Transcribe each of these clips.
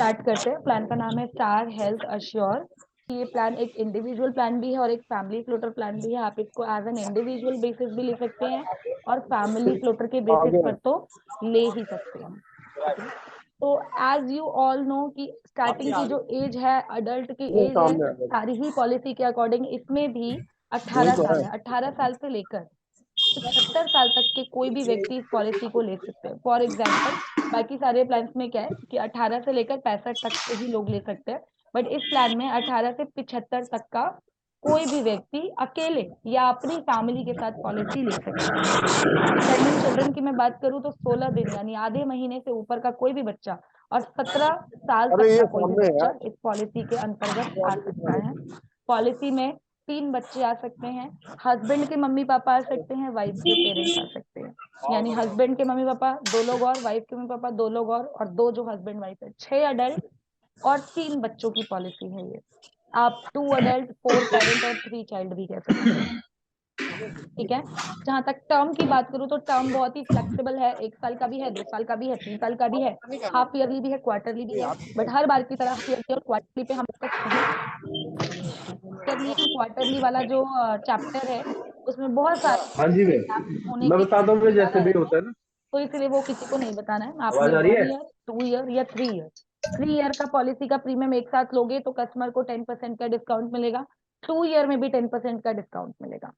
Start करते हैं। Plan का नाम है स्टार हेल्थ अश्योर। ये प्लान एक इंडिविजुअल प्लान भी है और एक फैमिली फ्लोटर प्लान भी है। आप इसको एज एन इंडिविजुअल बेसिस भी ले सकते हैं और फैमिली फ्लोटर के बेसिस पर तो ले ही सकते हैं। तो एज यू ऑल नो कि स्टार्टिंग की जो एज है, अडल्ट की एज है, सारी ही पॉलिसी के अकॉर्डिंग इसमें भी 18 साल है। 18 साल से लेकर 75 साल तक के कोई भी व्यक्ति इस पॉलिसी को ले सकते हैं। फॉर एग्जाम्पल, बाकी सारे प्लान में क्या है कि 18 से लेकर 65 तक के ही लोग ले सकते हैं, बट इस प्लान में 18 से 75 तक का कोई भी व्यक्ति अकेले या अपनी फैमिली के साथ पॉलिसी ले सकता है। डिपेंडेंट चिल्ड्रन की मैं बात करूं तो 16 दिन यानी आधे महीने से ऊपर का कोई भी बच्चा और 17 साल तक का कोई भी बच्चा इस पॉलिसी के अंतर्गत आ सकता है। पॉलिसी में 3 बच्चे आ सकते हैं, हस्बैंड के मम्मी पापा आ सकते हैं, वाइफ के पेरेंट्स आ सकते हैं। यानी हस्बैंड के मम्मी पापा 2 लोग और वाइफ के मम्मी पापा 2 लोग और 2 जो हस्बैंड वाइफ है, 6 अडल्ट और 3 बच्चों की पॉलिसी है ये। आप 2 अडल्ट 4 पेरेंट और 3 चाइल्ड भी कह सकते हैं। ठीक है। जहां तक टर्म की बात करूं तो टर्म बहुत ही फ्लेक्सिबल है। 1 साल का भी है, 2 साल का भी है, 3 साल का भी है, हाफ ईयरली भी है, क्वार्टरली भी है। बट हर बार की तरह हाफ ईयरली और क्वार्टरली पे हम ईयरली एंड क्वार्टरली वाला जो चैप्टर है उसमें बहुत हाँ जी सारे होने मैं की बताता हूँ जैसे ज्यादा भी रहते होता हैं। है ना। तो इसलिए वो किसी को नहीं बताना है। आपने आवाज आ रही 1 है? ईयर 2 ईयर या 3 ईयर, 3 ईयर का पॉलिसी का प्रीमियम एक साथ लोगे तो कस्टमर को 10% का डिस्काउंट मिलेगा। 2 ईयर में भी 10% का डिस्काउंट मिलेगा।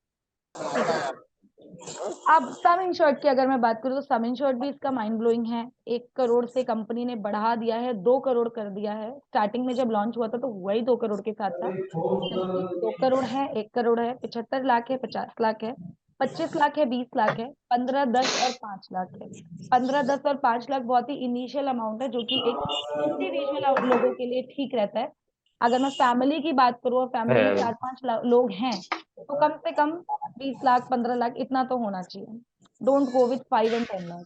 ठीक है। अब सम इंश्योर्ड की अगर मैं बात करूं तो सम इंश्योर्ड भी इसका माइंड ब्लोइंग है। 1 करोड़ से कंपनी ने बढ़ा दिया है, 2 करोड़ कर दिया है। स्टार्टिंग में जब लॉन्च हुआ था तो हुआ ही 2 करोड़ के साथ था। 2 करोड़ है, 1 करोड़ है, 75 लाख है, 50 लाख है, 25 लाख है, 20 लाख है, 15, 10 और 5 लाख है। 15, 10 और 5 लाख बहुत ही इनिशियल अमाउंट है जो कि एक इंडिविजुअल लोगों के लिए ठीक रहता है। अगर मैं फैमिली की बात करूँ और फैमिली में 4-5 लोग हैं तो कम से कम 20 लाख 15 लाख इतना तो होना चाहिए। Don't go with 5 and 10 lakh.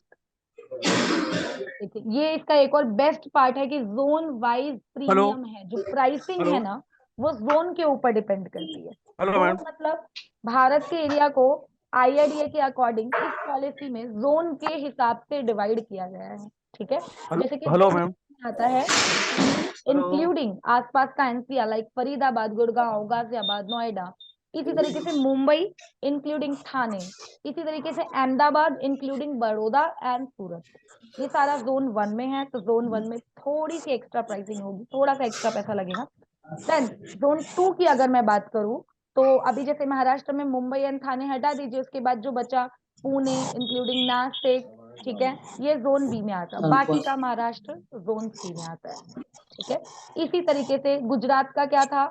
देखिए ये इसका एक और बेस्ट पार्ट है कि जोन वाइज हेलो। प्रीमियम है। जो प्राइसिंग हेलो। है ना वो जोन के ऊपर डिपेंड करती है। Hello ma'am. जोन मतलब भारत के एरिया को आईआरडीए के अकॉर्डिंग इस पॉलिसी में जोन के हिसाब से डिवाइड किया गया है। ठीक है। हेलो। जैसे कि हेलो जोन मैम। आता है दिल्ली हेलो। इंक्लूडिंग आसपास का एनसीआर लाइक फरीदाबाद, गुड़गांव, गाजियाबाद, नोएडा। इसी तरीके से मुंबई इंक्लूडिंग थाने। इसी तरीके से अहमदाबाद इंक्लूडिंग बड़ौदा एंड सूरत। ये सारा जोन 1 में है। तो जोन 1 में थोड़ी सी एक्स्ट्रा प्राइसिंग होगी, थोड़ा सा एक्स्ट्रा पैसा लगेगा। देन जोन 2 की अगर मैं बात करूं तो अभी जैसे महाराष्ट्र में मुंबई एंड थाने हटा दीजिए, उसके बाद जो बचा पुणे इंक्लूडिंग नासिक। ठीक है। ये जोन 2 में आता है। बाकी का महाराष्ट्र जोन 3 में आता है। ठीक है। इसी तरीके से गुजरात का क्या था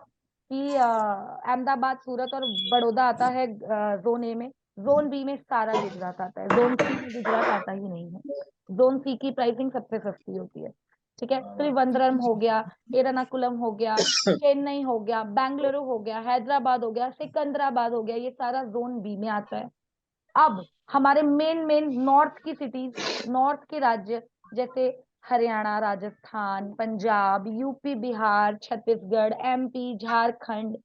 कि अहमदाबाद, सूरत और बड़ौदा आता है जोन 1 में। जोन 2 में सारा गुजरात आता है। जोन 3 में गुजरात आता ही नहीं है। जोन 3 की प्राइसिंग सबसे सस्ती होती है। ठीक है। त्रिवेंद्रम हो गया, एर्नाकुलम हो गया, चेन्नई हो गया, बेंगलुरु हो गया, हैदराबाद हो गया, सिकंदराबाद हो गया, ये सारा जोन 2 में आता है। अब हमारे मेन मेन नॉर्थ की सिटीज, नॉर्थ के राज्य जैसे Haryana, Rajasthan, Punjab, UP, Bihar, Chhattisgarh, MP, Jharkhand,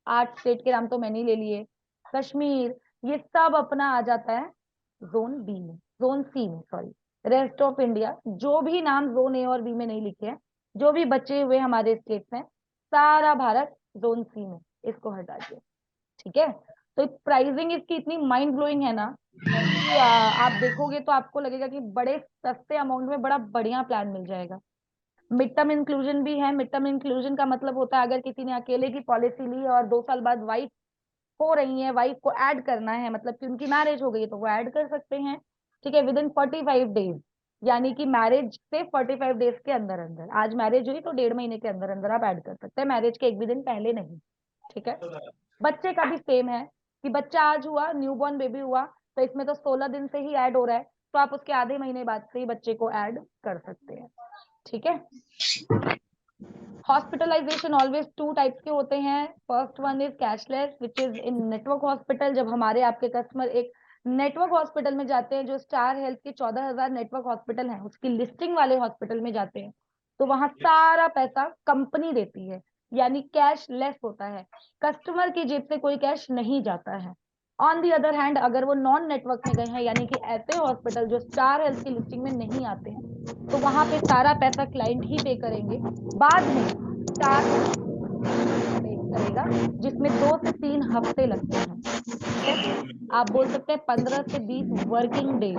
8 state के नाम तो मैंने ले लिए, कश्मीर, ये सब अपना आ जाता है जोन 2 में, जोन 3 में सॉरी। रेस्ट ऑफ इंडिया जो भी नाम जोन 1 और 2 में नहीं लिखे हैं, जो भी बचे हुए हमारे स्टेट्स हैं, सारा भारत जोन 3 में, इसको हटा दिया। ठीक है। तो प्राइसिंग इसकी इतनी माइंड ब्लोइंग है ना कि आप देखोगे तो आपको लगेगा कि बड़े सस्ते अमाउंट में बड़ा बढ़िया प्लान मिल जाएगा। मिड टर्म इंक्लूजन भी है। मिड टर्म इंक्लूजन का मतलब होता है अगर किसी ने अकेले की पॉलिसी ली है और 2 साल बाद वाइफ हो रही है, वाइफ को ऐड करना है, मतलब कि उनकी मैरिज हो गई है तो वो ऐड कर सकते हैं। ठीक है। विद इन 45 डेज, यानी कि मैरिज से 45 डेज के अंदर अंदर, आज मैरिज हुई तो 1.5 महीने के अंदर अंदर आप ऐड कर सकते हैं, मैरिज के एक भी दिन पहले नहीं। ठीक है। बच्चे का भी सेम है कि बच्चा आज हुआ, न्यूबॉर्न बेबी हुआ तो इसमें तो 16 दिन से ही ऐड हो रहा है, तो आप उसके आधे महीने बाद से ही बच्चे को ऐड कर सकते हैं। ठीक है। हॉस्पिटलाइजेशन ऑलवेज 2 टाइप्स के होते हैं। First one is cashless which is in network hospital. जब हमारे आपके कस्टमर एक नेटवर्क हॉस्पिटल में जाते हैं, जो स्टार हेल्थ के 14,000 नेटवर्क हॉस्पिटल हैं उसकी लिस्टिंग वाले हॉस्पिटल में जाते हैं, तो वहां सारा पैसा कंपनी देती है, यानी कैश लेस होता है। कस्टमर की जेब से कोई कैश नहीं जाता है। ऑन दी अदर हैंड अगर वो नॉन नेटवर्क में गए हैं, यानी कि ऐसे हॉस्पिटल जो स्टार हेल्थ की लिस्टिंग में नहीं आते हैं, तो वहां पे सारा पैसा क्लाइंट ही पे करेंगे। बाद में स्टार पे करेगा, जिसमें 2 से 3 हफ्ते लगते हैं। ठीक है, आप बोल सकते हैं 15 से 20 वर्किंग डेज।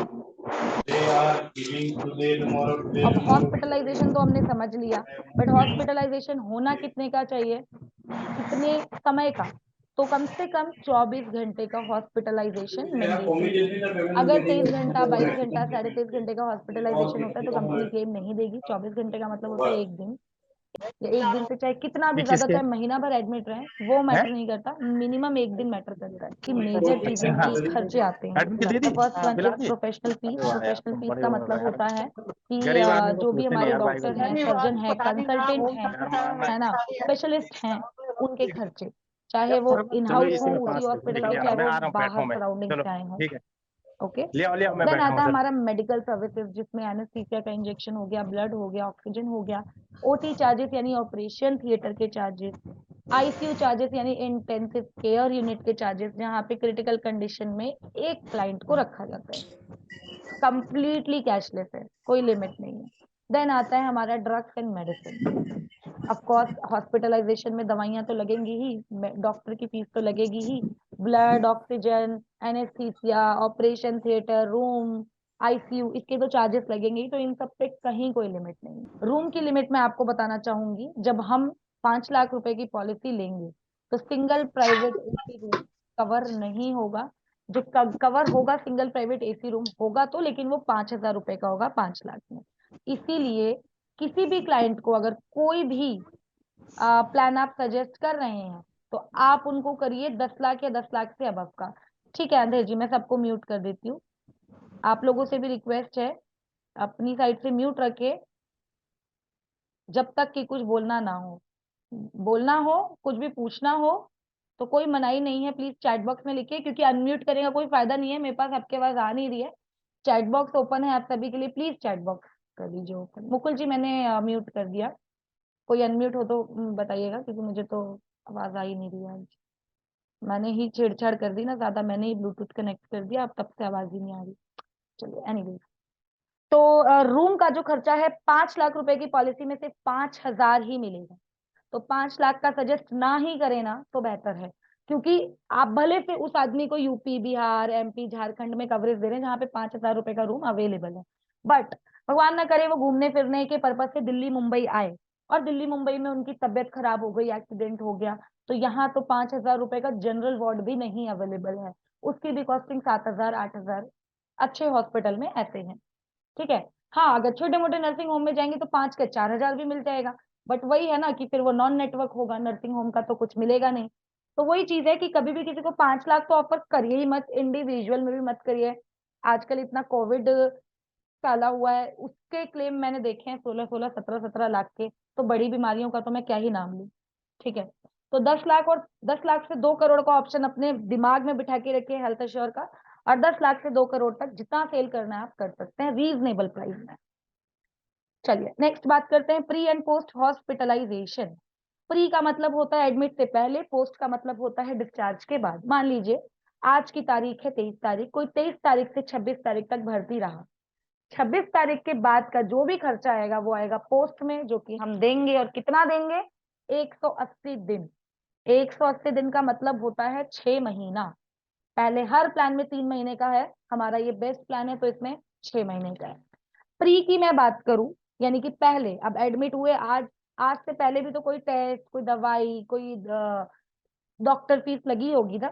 अब हॉस्पिटलाइजेशन तो हमने समझ लिया, बट हॉस्पिटलाइजेशन होना कितने का चाहिए, कितने समय का? तो कम से कम 24 घंटे का हॉस्पिटलाइजेशन मैंडेटरी है। अगर 23 घंटा, 22 घंटा, 23.5 घंटे का हॉस्पिटलाइजेशन होता है तो कंपनी क्लेम नहीं देगी। 24 घंटे का मतलब होता है 1 दिन, या 1 दिन से चाहे कितना भी ज्यादा, चाहे महीना भर एडमिट रहे, वो मैटर नहीं करता। मिनिमम 1 दिन मैटर करता है कि मेजर चीजें की खर्चे आते हैं। First one is professional fees. Professional fees का मतलब होता है कि जो भी हमारे डॉक्टर हैं, सर्जन है, कंसल्टेंट है ना, स्पेशलिस्ट हैं, उनके खर्चे, चाहे वो इन हाउस हो उसी हॉस्पिटल के, चाहे वो बाहर सराउंडिंग से आए हों। ओके, देन आता है हमारा मेडिकल सर्विसेज, जिसमें एनेस्थीसिया का इंजेक्शन हो गया, ब्लड हो गया, ऑक्सीजन हो गया, ओटी चार्जेस यानी ऑपरेशन थिएटर के चार्जेस, आईसीयू चार्जेस यानी इंटेंसिव केयर यूनिट के चार्जेस, जहां पे क्रिटिकल कंडीशन में एक क्लाइंट को रखा जाता है, कंप्लीटली कैशलेस है, कोई लिमिट नहीं है। देन आता है हमारा drugs and medicine. Of course hospitalization में दवाइयां तो लगेंगी ही, डॉक्टर की फीस तो लगेगी ही, blood, oxygen, anaesthesia, operation theatre, room, ICU, इसके तो चार्जेस लगेंगे ही। तो इन सब पे कहीं कोई लिमिट नहीं है। रूम की लिमिट मैं आपको बताना चाहूंगी, जब हम 5 लाख रुपए की पॉलिसी लेंगे तो single private AC room cover नहीं होगा। जो कवर होगा सिंगल प्राइवेट एसी रूम होगा तो, लेकिन वो 5,000 रुपए का होगा 5 लाख में। इसीलिए किसी भी क्लाइंट को अगर कोई भी प्लान आप सजेस्ट कर रहे हैं तो आप उनको करिए 10 लाख या 10 लाख से अबव का। ठीक है अंधेर जी, मैं सबको म्यूट कर देती हूँ। आप लोगों से भी रिक्वेस्ट है, अपनी साइड से म्यूट रखे जब तक कि कुछ बोलना ना हो। बोलना हो, कुछ भी पूछना हो तो कोई मनाही नहीं है, प्लीज चैट बॉक्स में लिखिए, क्योंकि अनम्यूट करेगा कोई फायदा नहीं है, मेरे पास आपके पास आ नहीं रही है। चैट बॉक्स ओपन है आप सभी के लिए, प्लीज चैट बॉक्स कर दीजिए ओपन। मुकुल जी मैंने म्यूट कर दिया, कोई अनम्यूट हो तो बताइएगा, क्योंकि मुझे तो आवाज आ ही नहीं रही है आज। मैंने ही छेड़छाड़ कर दी ना ज्यादा, मैंने ही ब्लूटूथ कनेक्ट कर दिया, अब तब से आवाज ही नहीं आ रही। चलिए एनीवे, तो रूम का जो खर्चा है 5 लाख रुपए की पॉलिसी में से 5,000 ही मिलेगा। तो 5 लाख का सजेस्ट ना ही करें ना तो बेहतर है, क्योंकि आप भले से उस आदमी को यूपी, बिहार, एमपी, झारखंड में कवरेज दे रहे हैं जहां पे 5,000 रुपए का रूम अवेलेबल है, बट भगवान ना करे वो घूमने फिरने के पर्पज से दिल्ली मुंबई आए और दिल्ली मुंबई में उनकी तबियत खराब हो गई, एक्सीडेंट हो गया, तो यहाँ तो 5,000 रुपए का जनरल वार्ड भी नहीं अवेलेबल है, उसकी भी कॉस्टिंग 7,000 8,000 अच्छे हॉस्पिटल में ऐसे हैं। ठीक है, हाँ अगर छोटे मोटे नर्सिंग होम में जाएंगे तो 5 के 4,000 भी मिल जाएगा, बट वही है ना कि फिर वो नॉन नेटवर्क होगा, नर्सिंग होम का तो कुछ मिलेगा नहीं। तो वही चीज है कि कभी भी किसी को 5 लाख तो ऑफर करिए ही मत, इंडिविजुअल में भी मत करिए। आजकल इतना कोविड फैला हुआ है, उसके क्लेम मैंने देखे हैं 16-16 17-17 लाख के, तो बड़ी बीमारियों का तो मैं क्या ही नाम लूं। ठीक है, तो 10 लाख और 10 लाख से 2 करोड़ का ऑप्शन अपने दिमाग में बिठा के रखिए हेल्थ इंश्योर का, और 10 लाख से 2 करोड़ तक जितना सेल करना है आप कर सकते हैं रीजनेबल प्राइस में। चलिए नेक्स्ट बात करते हैं pre and post hospitalization. Pre का मतलब होता है एडमिट से पहले, पोस्ट का मतलब होता है डिस्चार्ज के बाद। मान लीजिए आज की तारीख है 23 तारीख, कोई 23 तारीख से 26 तारीख तक भर्ती रहा, 26 तारीख के बाद का जो भी खर्चा आएगा वो आएगा पोस्ट में, जो कि हम देंगे, और कितना देंगे, 180 दिन। 180 दिन का मतलब होता है 6 महीना। पहले हर प्लान में 3 महीने का है, हमारा ये बेस्ट प्लान है तो इसमें 6 महीने का है। प्री की मैं बात करूं, यानी कि पहले, अब एडमिट हुए आज, आज से पहले भी तो कोई टेस्ट, कोई दवाई, कोई डॉक्टर फीस लगी होगी ना,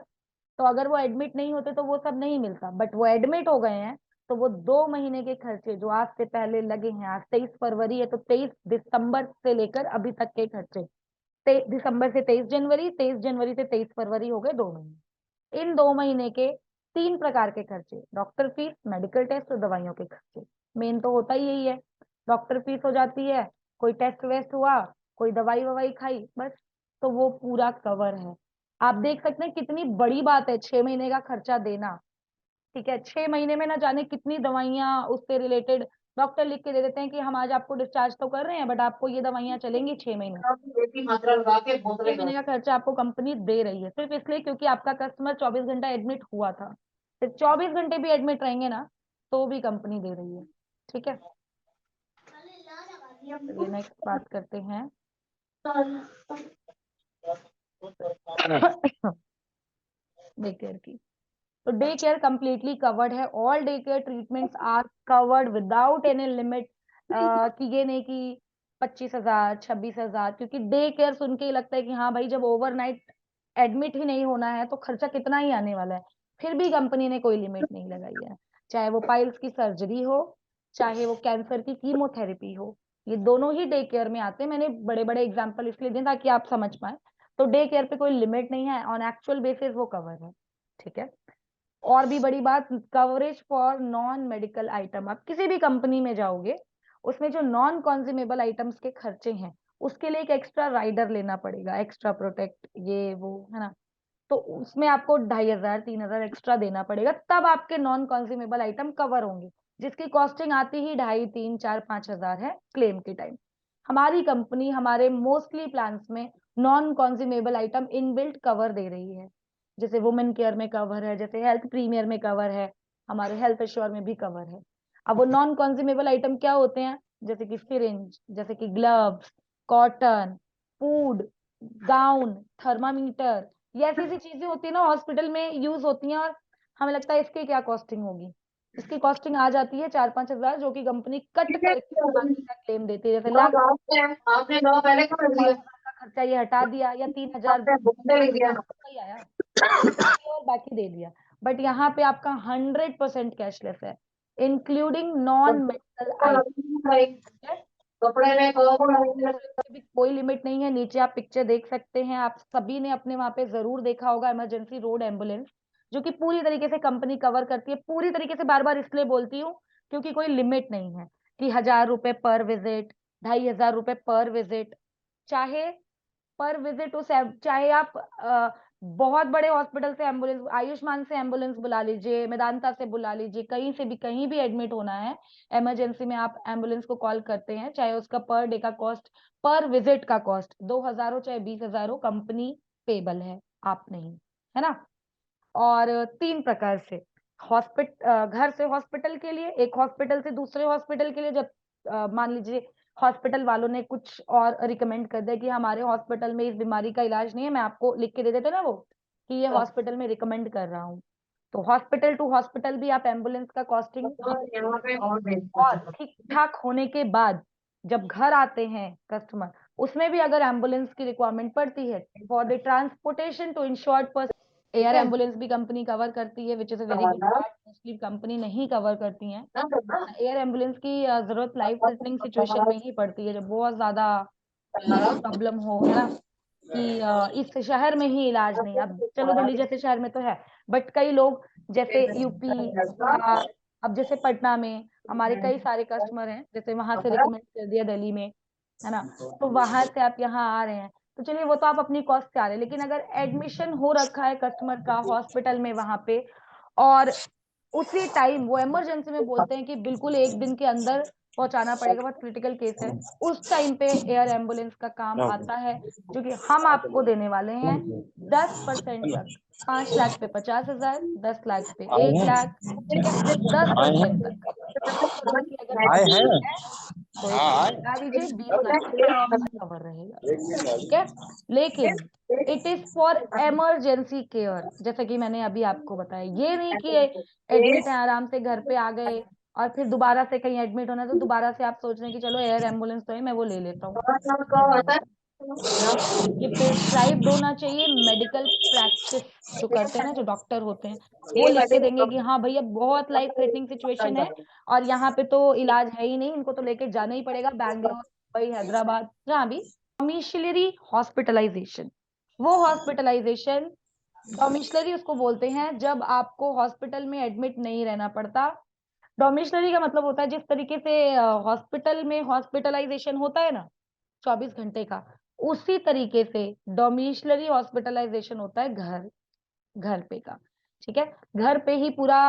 तो अगर वो एडमिट नहीं होते तो वो सब नहीं मिलता, बट वो एडमिट हो गए हैं तो वो 2 महीने के खर्चे जो आज से पहले लगे हैं, आज 23 फरवरी है तो 23 दिसंबर से लेकर अभी तक के खर्चे, दिसंबर से 23 जनवरी, 23 जनवरी से 23 फरवरी हो गए 2 महीने। इन 2 महीने के 3 प्रकार के खर्चे, डॉक्टर फीस, मेडिकल टेस्ट और दवाइयों के खर्चे, मेन तो होता ही यही है। डॉक्टर फीस हो जाती है, कोई टेस्ट वेस्ट हुआ, कोई दवाई ववाई खाई, बस, तो वो पूरा कवर है। आप देख सकते हैं कितनी बड़ी बात है 6 महीने का खर्चा देना। ठीक है, 6 महीने में ना जाने कितनी दवाइयां, उससे रिलेटेड डॉक्टर लिख के दे देते हैं कि हम आज आपको डिस्चार्ज तो कर रहे हैं, बट आपको ये दवाइयाँ चलेंगी 6 महीने। 6 महीने का खर्चा आपको कंपनी दे रही है, सिर्फ इसलिए क्योंकि आपका कस्टमर 24 घंटा एडमिट हुआ था। फिर 24 घंटे भी एडमिट रहेंगे ना तो भी कंपनी दे रही है। ठीक है, चलिए नेक्स्ट बात करते हैं। डे केयर की। तो डे केयर कंप्लीटली कवर्ड है, all day care treatments are covered without any limit, कि ये नहीं कि 25,000 26,000, क्योंकि डे केयर सुन के ही लगता है कि हाँ भाई जब ओवरनाइट एडमिट ही नहीं होना है तो खर्चा कितना ही आने वाला है। फिर भी कंपनी ने कोई लिमिट नहीं लगाई है, चाहे वो पाइल्स की सर्जरी हो, चाहे वो कैंसर की कीमोथेरेपी हो, ये दोनों ही डे केयर में आते हैं। मैंने बड़े बड़े एग्जाम्पल इसलिए दिए ताकि आप समझ पाए। तो डे केयर पे कोई लिमिट नहीं है, ऑन एक्चुअल बेसिस वो कवर है। ठीक है, और भी बड़ी बात, coverage for non medical item. आप किसी भी कंपनी में जाओगे, उसमें जो नॉन कंज्यूमेबल आइटम्स के खर्चे हैं उसके लिए एक एक्स्ट्रा राइडर लेना पड़ेगा, एक्स्ट्रा प्रोटेक्ट ये वो, है ना। तो उसमें आपको 2,500 3,000 एक्स्ट्रा देना पड़ेगा, तब आपके नॉन कंज्यूमेबल आइटम कवर होंगे, जिसकी कॉस्टिंग आती ही 2,500 3,000 4,000 5,000 है क्लेम के टाइम। हमारी कंपनी हमारे मोस्टली प्लान्स में non consumable item inbuilt cover दे रही है, जैसे वुमेन केयर में कवर है, जैसे हेल्थ प्रीमियर में कवर है, हमारे हेल्थ एश्योर में भी कवर है। अब वो नॉन कंज्यूमेबल आइटम क्या होते हैं, जैसे कि सिरिंज, जैसे कि gloves, cotton, food, gown, thermometer, ये ऐसी ऐसी चीजें होती है ना हॉस्पिटल में यूज होती हैं, और हमें लगता है इसकी क्या कॉस्टिंग होगी। इसकी कॉस्टिंग आ जाती है 4-5 हजार, जो कि कंपनी कट करके बाकी का क्लेम देती है। जैसे लाख आपने 9 पहले कर दिया, का खर्चा ये हटा दिया, या 3,000 लिख दिया ही आया और बाकी दे दिया। बट यहाँ पे आपका 100% कैशलेस है, इंक्लूडिंग नॉन मेडिकल आइटम। कपड़े में भी कोई लिमिट नहीं है, नीचे आप पिक्चर देख सकते हैं। आप सभी ने अपने वहां पे जरूर देखा होगा इमरजेंसी रोड एम्बुलेंस, जो कि पूरी तरीके से कंपनी कवर करती है। पूरी तरीके से बार बार इसलिए बोलती हूँ क्योंकि कोई लिमिट नहीं है कि 1,000 रुपए पर विजिट, 2,500 रुपए पर विजिट, चाहे पर विजिट उस चाहे आप बहुत बड़े हॉस्पिटल से एम्बुलेंस, आयुष्मान से एम्बुलेंस बुला लीजिए, मेदांता से बुला लीजिए, कहीं से भी कहीं भी एडमिट होना है इमरजेंसी में, आप एम्बुलेंस को कॉल करते हैं, चाहे उसका पर डे का कॉस्ट, पर विजिट का कॉस्ट 2,000 हो चाहे 20,000 हो, कंपनी पेबल है, आप नहीं, है ना। और 3 प्रकार से, घर से हॉस्पिटल के लिए, एक हॉस्पिटल से दूसरे हॉस्पिटल के लिए, जब मान लीजिए हॉस्पिटल वालों ने कुछ और रिकमेंड कर दिया कि हमारे हॉस्पिटल में इस बीमारी का इलाज नहीं है, मैं आपको लिख के दे देते ना वो कि ये हॉस्पिटल में रिकमेंड कर रहा हूँ, तो हॉस्पिटल टू हॉस्पिटल भी आप एम्बुलेंस का कॉस्टिंग यहाँ पे और ठीक ठाक होने के बाद जब घर आते हैं कस्टमर, उसमें भी अगर एम्बुलेंस की रिक्वायरमेंट पड़ती है for the transportation to insured person, air ambulance भी कंपनी कवर करती है, which is a very good part. Mostly company नहीं कवर करती हैं एयर एम्बुलेंस की। जरूरत लाइफ थ्रेटनिंग सिचुएशन में ही पड़ती है, जब बहुत ज्यादा प्रॉब्लम हो, है ना, कि इस शहर में ही इलाज नहीं। अब चलो दिल्ली जैसे शहर में तो है, बट कई लोग जैसे यूपी, बिहार, अब जैसे पटना में हमारे कई सारे कस्टमर हैं, जैसे वहां से रिकमेंड कर दिया दिल्ली में, है ना, तो वहां से आप यहाँ आ रहे हैं, तो चलिए वो तो आप अपनी कॉस्ट से आ रहे हैं। लेकिन अगर एडमिशन हो रखा है कस्टमर का हॉस्पिटल में वहां पे, और उसी टाइम वो इमरजेंसी में बोलते हैं कि बिल्कुल 1 दिन के अंदर पहुंचाना पड़ेगा, बहुत क्रिटिकल केस है, उस टाइम पे एयर एम्बुलेंस का काम आता है, जो कि हम आपको देने वाले हैं 10% तक। 5 लाख पे 50,000, 10 लाख पे 1 लाख, ठीक है, 10% तक। बाकी अगर आए है हैं। तो 1 लाख लगा दीजिए, 20 लाख तक का आपका कवर रहेगा। ठीक है, लेकिन it is for emergency care, जैसा कि मैंने अभी आपको बताया। ये नहीं कि एडमिट है आराम से घर पे आ गए और फिर दोबारा से कहीं एडमिट होना है तो दोबारा से आप सोच रहे हैं कि चलो एयर एम्बुलेंस तो है मैं वो ले लेता हूँ, ऐसे नहीं होता। ये प्रिस्क्राइब्ड होना चाहिए, मेडिकल प्रैक्टिस जो करते हैं ना, जो डॉक्टर होते हैं, वो लिख के देंगे कि हाँ भैया बहुत लाइफ थ्रेटनिंग सिचुएशन है और यहाँ पे तो इलाज है ही नहीं, इनको तो लेके जाना ही पड़ेगा बैंगलोर, मुंबई, हैदराबाद, जहाँ भी। डोमिशिलरी हॉस्पिटलाइजेशन, वो हॉस्पिटलाइजेशन, डोमिशनरी उसको बोलते हैं जब आपको हॉस्पिटल में एडमिट नहीं रहना पड़ता। डोमिशनरी का मतलब होता है जिस तरीके से हॉस्पिटल में हॉस्पिटलाइजेशन होता है ना 24 घंटे का, उसी तरीके से डोमिशनरी हॉस्पिटलाइजेशन होता है घर घर पे का। ठीक है, घर पे ही पूरा।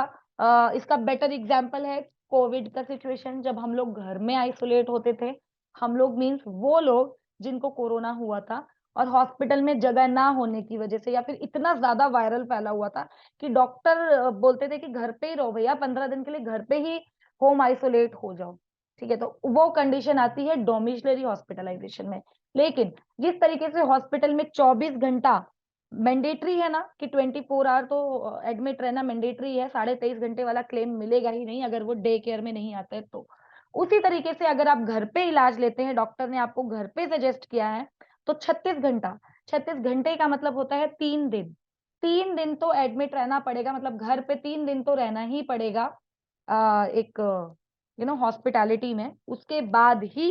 इसका बेटर एग्जाम्पल है कोविड का सिचुएशन, जब हम लोग घर में आइसोलेट होते थे, हम लोग मीन्स वो लोग जिनको कोरोना हुआ था और हॉस्पिटल में जगह ना होने की वजह से या फिर इतना ज्यादा वायरल फैला हुआ था कि डॉक्टर बोलते थे कि घर पे ही रहो भैया, 15 दिन के लिए घर पे ही होम आइसोलेट हो जाओ। ठीक है, तो वो कंडीशन आती है डोमिशनरी हॉस्पिटलाइजेशन में। लेकिन जिस तरीके से हॉस्पिटल में 24 घंटा मैंडेटरी है ना कि 24 आवर तो एडमिट रहना मैंडेटरी है, 23.5 घंटे वाला क्लेम मिलेगा ही नहीं अगर वो डे केयर में नहीं आते तो। उसी तरीके से अगर आप घर पे इलाज लेते हैं, डॉक्टर ने आपको घर पे सजेस्ट किया है, तो 36 घंटा, 36 घंटे का मतलब होता है 3 दिन। 3 दिन तो एडमिट रहना पड़ेगा, मतलब घर पे 3 दिन तो रहना ही पड़ेगा एक हॉस्पिटैलिटी में। उसके बाद ही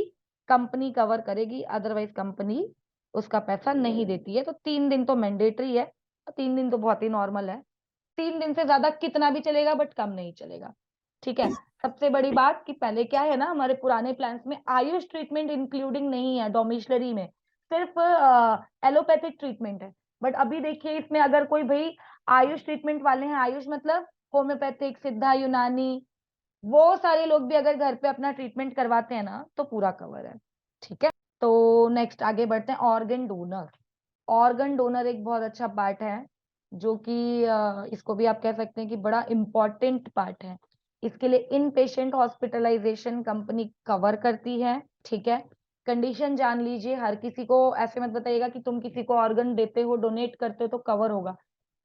कंपनी कवर करेगी, अदरवाइज कंपनी उसका पैसा नहीं देती है। तो 3 दिन तो मैंडेटरी है, 3 दिन तो बहुत ही नॉर्मल है। 3 दिन से ज्यादा कितना भी चलेगा बट कम नहीं चलेगा। ठीक है, सबसे बड़ी बात कि पहले क्या है ना, हमारे पुराने प्लान्स में आयुष ट्रीटमेंट इंक्लूडिंग नहीं है डोमिशनरी में, सिर्फ एलोपैथिक ट्रीटमेंट है। बट अभी देखिए इसमें अगर कोई भाई आयुष ट्रीटमेंट वाले हैं, आयुष मतलब होम्योपैथिक, सिद्धा, यूनानी, वो सारे लोग भी अगर घर पे अपना ट्रीटमेंट करवाते हैं ना तो पूरा कवर है। ठीक है, तो नेक्स्ट आगे बढ़ते हैं, ऑर्गन डोनर। ऑर्गन डोनर एक बहुत अच्छा पार्ट है, जो कि इसको भी आप कह सकते हैं कि बड़ा इंपॉर्टेंट पार्ट है। इसके लिए इन पेशेंट हॉस्पिटलाइजेशन कंपनी कवर करती है। ठीक है, कंडीशन जान लीजिए, हर किसी को ऐसे मत बताइएगा कि तुम किसी को ऑर्गन देते हो, डोनेट करते हो तो कवर होगा।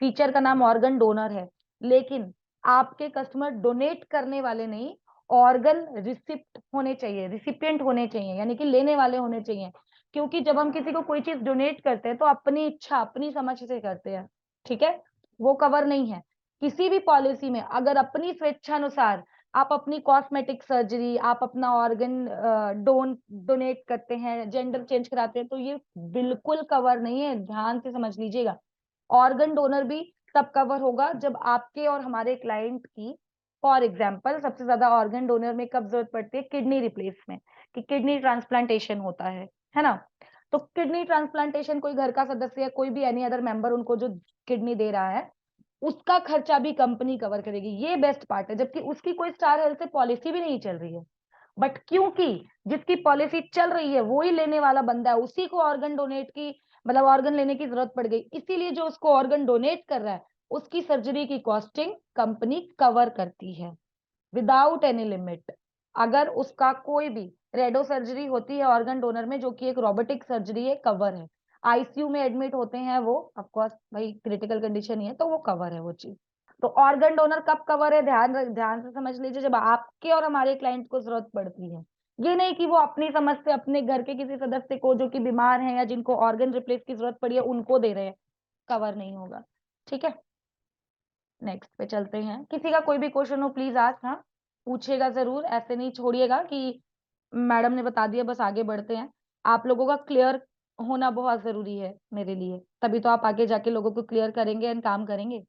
फीचर का नाम ऑर्गन डोनर है, लेकिन आपके कस्टमर डोनेट करने वाले नहीं, ऑर्गन रिसिप्ट होने चाहिए, रिसिपिएंट होने चाहिए, यानी कि लेने वाले होने चाहिए। क्योंकि जब हम किसी को कोई चीज डोनेट करते हैं तो अपनी इच्छा अपनी समझ से करते हैं। ठीक है, वो कवर नहीं है किसी भी पॉलिसी में। अगर अपनी स्वेच्छानुसार आप अपनी कॉस्मेटिक सर्जरी, आप अपना ऑर्गन डोनेट करते हैं, जेंडर चेंज कराते हैं, तो ये बिल्कुल कवर नहीं है, ध्यान से समझ लीजिएगा। ऑर्गन डोनर भी तब कवर होगा जब आपके और हमारे क्लाइंट की, फॉर एग्जाम्पल सबसे ज्यादा ऑर्गन डोनर में कब जरूरत पड़ती है, किडनी रिप्लेसमेंट, कि किडनी ट्रांसप्लांटेशन होता है ना। तो किडनी ट्रांसप्लांटेशन कोई घर का सदस्य या कोई भी एनी अदर मेंबर उनको जो किडनी दे रहा है, उसका खर्चा भी कंपनी कवर करेगी। ये बेस्ट पार्ट है, जबकि उसकी कोई स्टार हेल्थ से पॉलिसी भी नहीं चल रही है। बट क्योंकि जिसकी पॉलिसी चल रही है वो ही लेने वाला बंदा है, उसी को ऑर्गन डोनेट की मतलब ऑर्गन लेने की जरूरत पड़ गई, इसीलिए जो उसको ऑर्गन डोनेट कर रहा है उसकी सर्जरी की कॉस्टिंग कंपनी कवर करती है विदाउट एनी लिमिट। अगर उसका कोई भी रेडो सर्जरी होती है ऑर्गन डोनर में, जो कि एक रोबोटिक सर्जरी है, कवर है। आईसीयू में एडमिट होते हैं वो, ऑफ कोर्स भाई क्रिटिकल कंडीशन ही है तो वो कवर है वो चीज। तो ऑर्गन डोनर कब कवर है, ध्यान से समझ लीजिए, जब आपके और हमारे क्लाइंट को जरूरत पड़ती है। ये नहीं कि वो अपनी समझ से अपने घर के किसी सदस्य को जो कि बीमार है या जिनको ऑर्गन रिप्लेस की जरूरत पड़ी है उनको दे रहे हैं, कवर नहीं होगा। ठीक है, नेक्स्ट पे चलते हैं। किसी का कोई भी क्वेश्चन हो प्लीज आज, हाँ पूछेगा जरूर, ऐसे नहीं छोड़िएगा कि मैडम ने बता दिया बस आगे बढ़ते हैं। आप लोगों का क्लियर होना बहुत जरूरी है मेरे लिए, तभी तो आप आगे जाके लोगों को क्लियर करेंगे एंड काम करेंगे।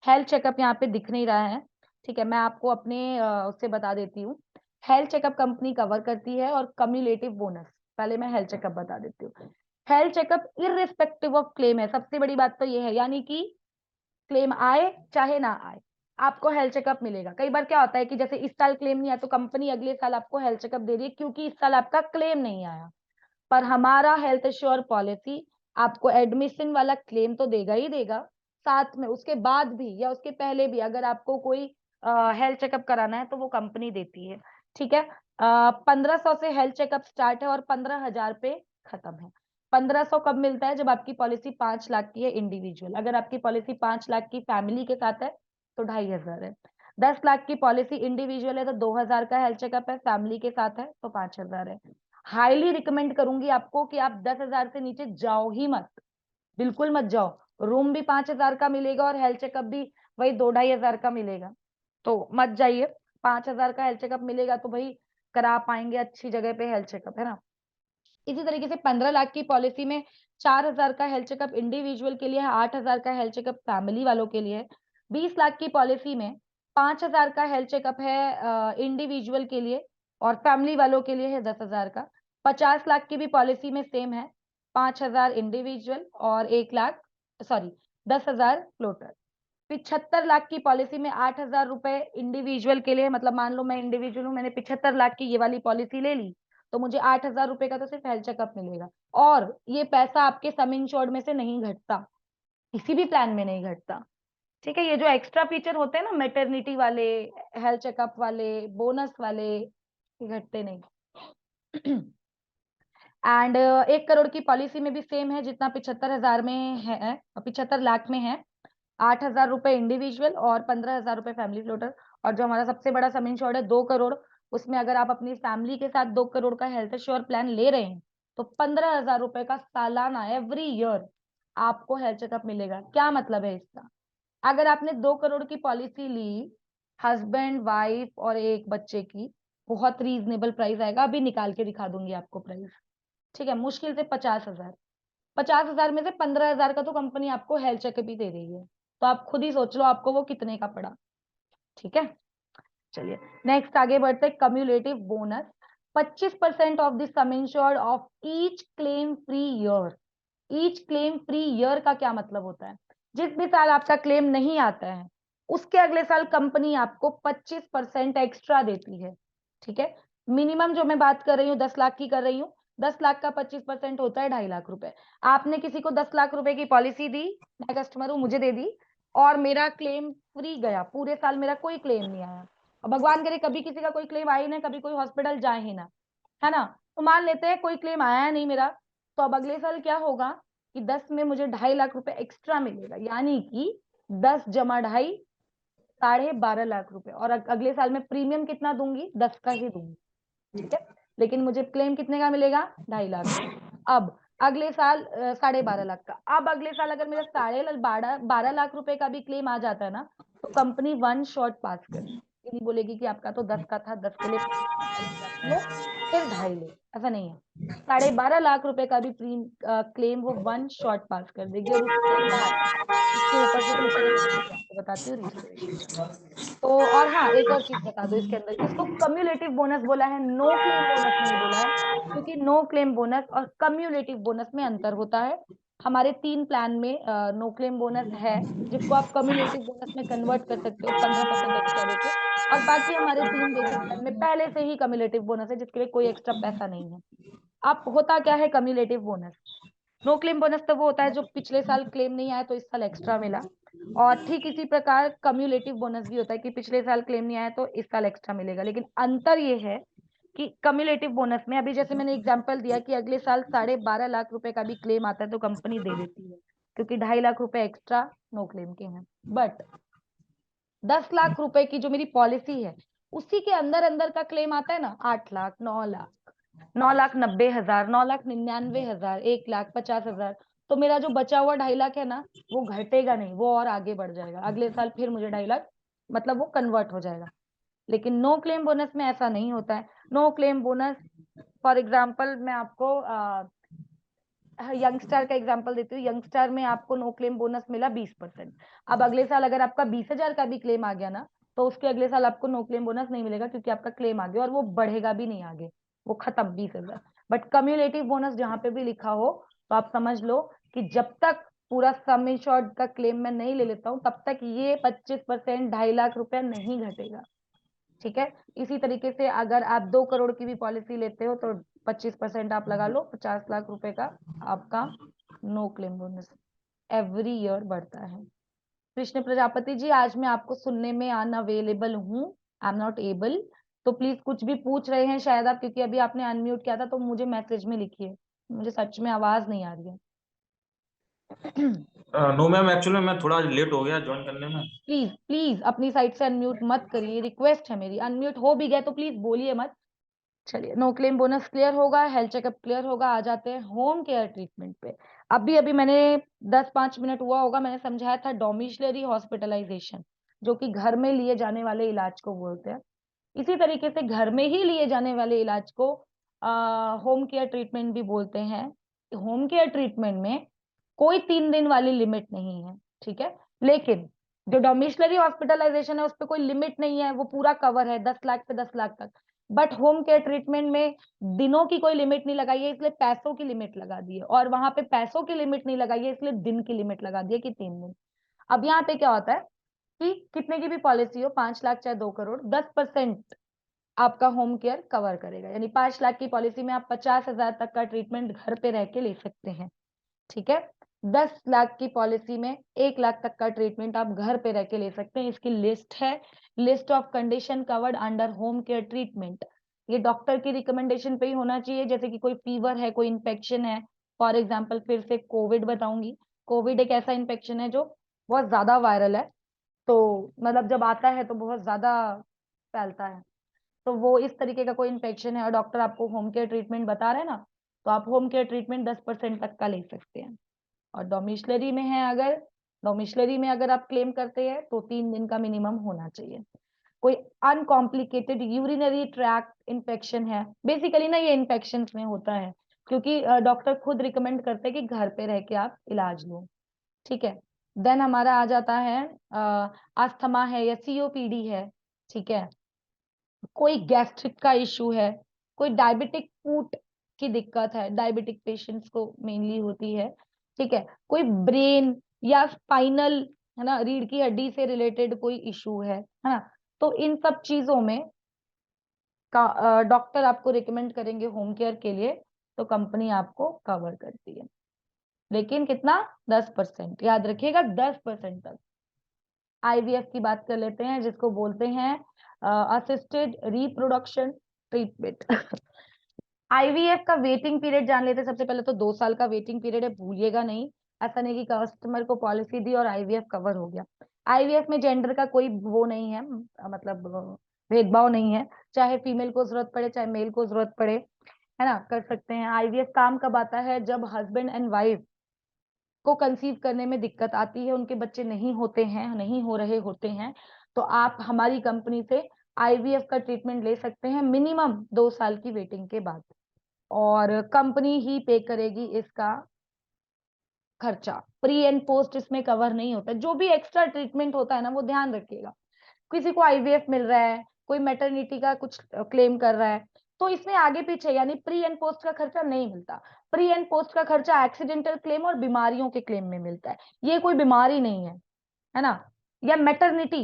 हेल्थ चेकअप यहाँ पे दिख नहीं रहा है, ठीक है, मैं आपको अपने उससे बता देती हूँ। हेल्थ चेकअप कंपनी कवर करती है और कम्युलेटिव बोनस। पहले मैं हेल्थ चेकअप बता देती हूँ। Health checkup irrespective of claim है, सबसे बड़ी बात तो ये है, यानी कि क्लेम आए चाहे ना आए आपको हेल्थ चेकअप मिलेगा। कई बार क्या होता है कि जैसे इस साल क्लेम नहीं आया तो कंपनी अगले साल आपको हेल्थ चेकअप दे रही है क्योंकि इस साल आपका क्लेम नहीं आया। पर हमारा हेल्थ एश्योर पॉलिसी आपको एडमिशन वाला क्लेम तो देगा ही देगा, साथ में उसके बाद भी या उसके पहले भी अगर आपको कोई हेल्थ चेकअप कराना है तो वो कंपनी देती है। ठीक है, 1500 से हेल्थ चेकअप स्टार्ट है और 15,000 पे खत्म है। 1500 कब मिलता है, जब आपकी पॉलिसी 5 लाख की है इंडिविजुअल। अगर आपकी पॉलिसी 5 लाख की फैमिली के साथ है तो 2,500 है। 10 लाख की पॉलिसी इंडिविजुअल है तो 2,000 का हेल्थ चेकअप है, फैमिली के साथ है तो 5,000 है। हाईली रिकमेंड करूंगी आपको कि आप 10,000 से नीचे जाओ ही मत, बिल्कुल मत जाओ। रूम भी 5,000 का मिलेगा और हेल्थ चेकअप भी वही 2-2,500 का मिलेगा, तो मत जाइए। 5,000 का हेल्थ चेकअप मिलेगा तो भाई करा पाएंगे अच्छी जगह पे हेल्थ चेकअप, है ना। इसी तरीके से 15 लाख की पॉलिसी में 4,000 का हेल्थ चेकअप इंडिविजुअल के लिए है, 8,000 का हेल्थ चेकअप फैमिली वालों के लिए है। 20 लाख की पॉलिसी में 5,000 का हेल्थ चेकअप है इंडिविजुअल के लिए और फैमिली वालों के लिए है 10,000 का। 50 लाख की भी पॉलिसी में सेम है, 5,000 इंडिविजुअल और 1 लाख, सॉरी 10,000 फ्लोटर। 75 लाख की पॉलिसी में 8,000 रुपए इंडिविजुअल के लिए, मतलब मान लो मैं इंडिविजुअल हूँ, मैंने 75 लाख की ये वाली पॉलिसी ले ली, तो मुझे 8,000 रुपए का तो सिर्फ हेल्थ चेकअप मिलेगा। और ये पैसा आपके सम इंश्योर्ड में से नहीं घटता, किसी भी प्लान में नहीं घटता। ठीक है, ये जो एक्स्ट्रा फीचर होते हैं ना, मैटरनिटी वाले, हेल्थ चेकअप वाले, बोनस वाले, ये घटते नहीं। एंड 1 करोड़ की पॉलिसी में भी सेम है, जितना 75,000 में है, 75 लाख में है, 8,000 रुपए इंडिविजुअल और 15,000 रुपए फैमिली फ्लोटर। और जो हमारा सबसे बड़ा सम इंश्योर्ड है 2 करोड़, उसमें अगर आप अपनी फैमिली के साथ 2 करोड़ का हेल्थ इंश्योर प्लान ले रहे हैं तो 15,000 रुपए का सालाना एवरी ईयर आपको हेल्थ चेकअप मिलेगा। क्या मतलब है इसका? अगर आपने 2 करोड़ की पॉलिसी ली, हस्बैंड वाइफ और एक बच्चे की, बहुत रीजनेबल प्राइस आएगा, अभी निकाल के दिखा दूंगी आपको प्राइस। ठीक है, मुश्किल से 50,000, 50,000 में से 15,000 का तो कंपनी आपको हेल्थ चेकअप ही दे रही है, तो आप खुद ही सोच लो आपको वो कितने का पड़ा। ठीक है, चलिए नेक्स्ट आगे बढ़ते हैं। Cumulative bonus 25% of the sum insured of each claim free year. Each claim free year का क्या मतलब होता है? जिस भी साल आपका क्लेम नहीं आता है उसके अगले साल कंपनी आपको 25% एक्स्ट्रा देती है। ठीक है, मिनिमम जो मैं बात कर रही हूँ 10 लाख की कर रही हूँ, 10 लाख का 25% होता है 2.5 लाख रुपए। आपने किसी को 10 लाख रुपए की पॉलिसी दी, मैं कस्टमर हूँ, मुझे दे दी, और मेरा क्लेम फ्री गया, पूरे साल मेरा कोई क्लेम नहीं आया, और भगवान करे कभी किसी का कोई क्लेम आए ही ना, कभी कोई हॉस्पिटल जाए ही ना, है ना, तो मान लेते हैं कोई क्लेम आया नहीं मेरा, तो अब अगले साल क्या होगा कि 10 में मुझे 2.5 लाख रुपए एक्स्ट्रा मिलेगा, यानी कि 10 जमा 2.5, 12.5 लाख रुपए। और अगले साल में प्रीमियम कितना दूंगी? 10 का ही दूंगी। ठीक है, लेकिन मुझे क्लेम कितने का मिलेगा? 2.5 लाख का। अब अगले साल 12.5 लाख का। अब अगले साल अगर मेरा 12 लाख रुपए का भी क्लेम आ जाता है ना, तो कंपनी वन शॉट पास करेगी, ये नहीं बोलेगी कि आपका तो 10 का था, 10 के लिए 2.5 लाख लो, फिर 2.5 लो, ऐसा नहीं है। 12.5 लाख रुपए का भी क्लेम वो वन शॉट पास कर देगी, और उसके बाद उसके ऊपर से फ्यूचर है, मैं आपको बताती हूँ रिस्टोरेशन का। तो और हाँ, एक और चीज बता दो इसके अंदर, इसको कम्युलेटिव बोनस बोला है, नो क्लेम बोनस नहीं बोला है, क्योंकि नो क्लेम बोनस और कम्युलेटिव बोनस में अंतर होता है। हमारे 3 प्लान में नो क्लेम बोनस है, जिसको आप कम्युलेटिव बोनस में कन्वर्ट कर सकते हो 15% एक्स्ट्रा देके, और बाकी हमारे 3 बेसिक प्लान में पहले से ही कम्युलेटिव बोनस है, जिसके लिए कोई एक्स्ट्रा पैसा नहीं है। अब होता क्या है cumulative bonus? No claim bonus तो वो होता है जो पिछले साल क्लेम नहीं आया तो इस साल एक्स्ट्रा मिला, और ठीक इसी प्रकार कम्युलेटिव बोनस भी होता है कि पिछले साल क्लेम नहीं आया तो इस साल एक्स्ट्रा मिलेगा। लेकिन अंतर ये है कि कम्युलेटिव बोनस में, अभी जैसे मैंने एग्जांपल दिया कि अगले साल 12.5 लाख रुपए का भी क्लेम आता है तो कंपनी दे देती है, क्योंकि 2.5 लाख रुपए एक्स्ट्रा नो क्लेम के हैं। बट 10 लाख रुपए की जो मेरी पॉलिसी है उसी के अंदर अंदर का क्लेम आता है ना, 8 लाख, 9 लाख, 9,90,000, 9,99,000, 1,50,000, तो मेरा जो बचा हुआ 2.5 लाख है ना, वो घटेगा नहीं, वो और आगे बढ़ जाएगा। अगले साल फिर मुझे 2.5 लाख, मतलब वो कन्वर्ट हो जाएगा। लेकिन नो क्लेम बोनस में ऐसा नहीं होता है। No claim bonus, for example मैं आपको यंगस्टर का एग्जांपल देती हूँ। यंगस्टर में आपको नो क्लेम बोनस मिला 20%। अब अगले साल अगर आपका 20,000 का भी क्लेम आ गया ना, तो उसके अगले साल आपको नो क्लेम बोनस नहीं मिलेगा, क्योंकि आपका क्लेम आ गया और वो बढ़ेगा भी नहीं आगे, वो खत्म 20,000। बट कम्युलेटिव बोनस जहां पे भी लिखा हो तो आप समझ लो कि जब तक पूरा सम इंश्योर्ड का क्लेम मैं नहीं ले लेता हूँ तब तक ये 25%, 2.5 लाख रुपया नहीं घटेगा। ठीक है, इसी तरीके से अगर आप 2 करोड़ की भी पॉलिसी लेते हो तो 25% आप लगा लो, 50 लाख रुपए का आपका no claim bonus every year बढ़ता है। कृष्ण प्रजापति जी, आज मैं आपको सुनने में अनअवेलेबल हूँ, आई एम नॉट एबल, तो प्लीज कुछ भी पूछ रहे हैं शायद आप, क्योंकि अभी आपने अनम्यूट किया था, तो मुझे मैसेज में लिखिए, मुझे सच में आवाज नहीं आ रही है। नो मैम, एक्चुअली मैं थोड़ा लेट हो गया ज्वाइन करने में। प्लीज प्लीज अपनी साइड से अनम्यूट मत करिए, रिक्वेस्ट है मेरी, अनम्यूट हो भी गया तो प्लीज बोलिए मत। चलिए, नो क्लेम बोनस क्लियर होगा, हेल्थ चेकअप क्लियर होगा, आ जाते हैं होम केयर ट्रीटमेंट पे। अभी अभी मैंने 10-5 मिनट हुआ होगा, मैंने समझाया था डोमिशलरी हॉस्पिटलाइजेशन, जो कि घर में लिए जाने वाले इलाज को बोलते हैं। इसी तरीके से घर में ही लिए जाने वाले इलाज को होम केयर ट्रीटमेंट भी बोलते हैं। होम केयर ट्रीटमेंट में कोई 3 दिन वाली लिमिट नहीं है, ठीक है, लेकिन जो डोमिशलरी हॉस्पिटलाइजेशन है उस पर कोई लिमिट नहीं है, वो पूरा कवर है 10 लाख से 10 लाख तक। बट होम केयर ट्रीटमेंट में दिनों की कोई लिमिट नहीं लगाई है, इसलिए पैसों की लिमिट लगा दी है, और वहां पे पैसों की लिमिट नहीं लगाई है इसलिए दिन की लिमिट लगा दी है कि 3 दिन। अब यहाँ पे क्या होता है, कि कितने की भी पॉलिसी हो, 5 लाख चाहे 2 करोड़, 10% आपका होम केयर कवर करेगा। यानी 5 लाख की पॉलिसी में आप 50,000 तक का ट्रीटमेंट घर पे रह के ले सकते हैं, ठीक है। 10 लाख की पॉलिसी में 1 लाख तक का ट्रीटमेंट आप घर पे रह के ले सकते हैं। इसकी लिस्ट है, list of condition covered under home care treatment. ये डॉक्टर की रिकमेंडेशन पे ही होना चाहिए। जैसे कि कोई फीवर है, कोई इन्फेक्शन है, फॉर एग्जाम्पल फिर से कोविड बताऊंगी। कोविड एक ऐसा इन्फेक्शन है जो बहुत ज्यादा वायरल है, तो मतलब जब आता है तो बहुत ज्यादा फैलता है। तो वो इस तरीके का कोई इन्फेक्शन है और डॉक्टर आपको होम केयर ट्रीटमेंट बता रहे हैं ना, तो आप होम केयर ट्रीटमेंट 10% तक का ले सकते हैं। और डोमिशलरी में है, अगर डोमिशलरी में अगर आप क्लेम करते हैं तो 3 दिन का मिनिमम होना चाहिए। कोई अनकॉम्प्लिकेटेड यूरिनरी ट्रैक्ट इन्फेक्शन है, बेसिकली ना ये इन्फेक्शन में होता है, क्योंकि डॉक्टर खुद रिकमेंड करते हैं कि घर पे रह के आप इलाज लो, ठीक है। देन हमारा आ जाता है अस्थमा है या सीओपीडी है, ठीक है। कोई गैस्ट्रिक का इशू है, कोई डायबिटिक फूट की दिक्कत है, डायबिटिक पेशेंट्स को मेनली होती है, ठीक है। कोई ब्रेन या स्पाइनल, है ना, रीढ़ की हड्डी से रिलेटेड कोई इशू है ना, तो इन सब चीजों में का डॉक्टर आपको रिकमेंड करेंगे होम केयर के लिए, तो कंपनी आपको कवर करती है। लेकिन कितना? 10%, याद रखिएगा, 10% तक। आईवीएफ की बात कर लेते हैं, जिसको बोलते हैं असिस्टेड रिप्रोडक्शन ट्रीटमेंट। आईवीएफ का वेटिंग पीरियड जान लेते हैं। सबसे पहले तो 2 साल का वेटिंग पीरियड है, भूलिएगा नहीं। ऐसा नहीं कि कस्टमर को पॉलिसी दी और आईवीएफ कवर हो गया। आईवीएफ में जेंडर का कोई वो नहीं है, मतलब भेदभाव नहीं है। चाहे फीमेल को जरूरत पड़े चाहे मेल को जरूरत पड़े, है ना, कर सकते हैं। आईवीएफ काम कब आता है? जब हस्बैंड एंड वाइफ को कंसीव करने में दिक्कत आती है, उनके बच्चे नहीं होते हैं, नहीं हो रहे होते हैं, तो आप हमारी कंपनी से आईवीएफ का ट्रीटमेंट ले सकते हैं मिनिमम 2 साल की वेटिंग के बाद, और कंपनी ही पे करेगी इसका खर्चा। प्री एंड पोस्ट इसमें कवर नहीं होता। जो भी एक्स्ट्रा ट्रीटमेंट होता है ना, वो ध्यान रखिएगा। किसी को आईवीएफ मिल रहा है, कोई मैटरनिटी का कुछ क्लेम कर रहा है, तो इसमें आगे पीछे यानी प्री एंड पोस्ट का खर्चा नहीं मिलता। प्री एंड पोस्ट का खर्चा एक्सीडेंटल क्लेम और बीमारियों के क्लेम में मिलता है। ये कोई बीमारी नहीं है ना। या मैटरनिटी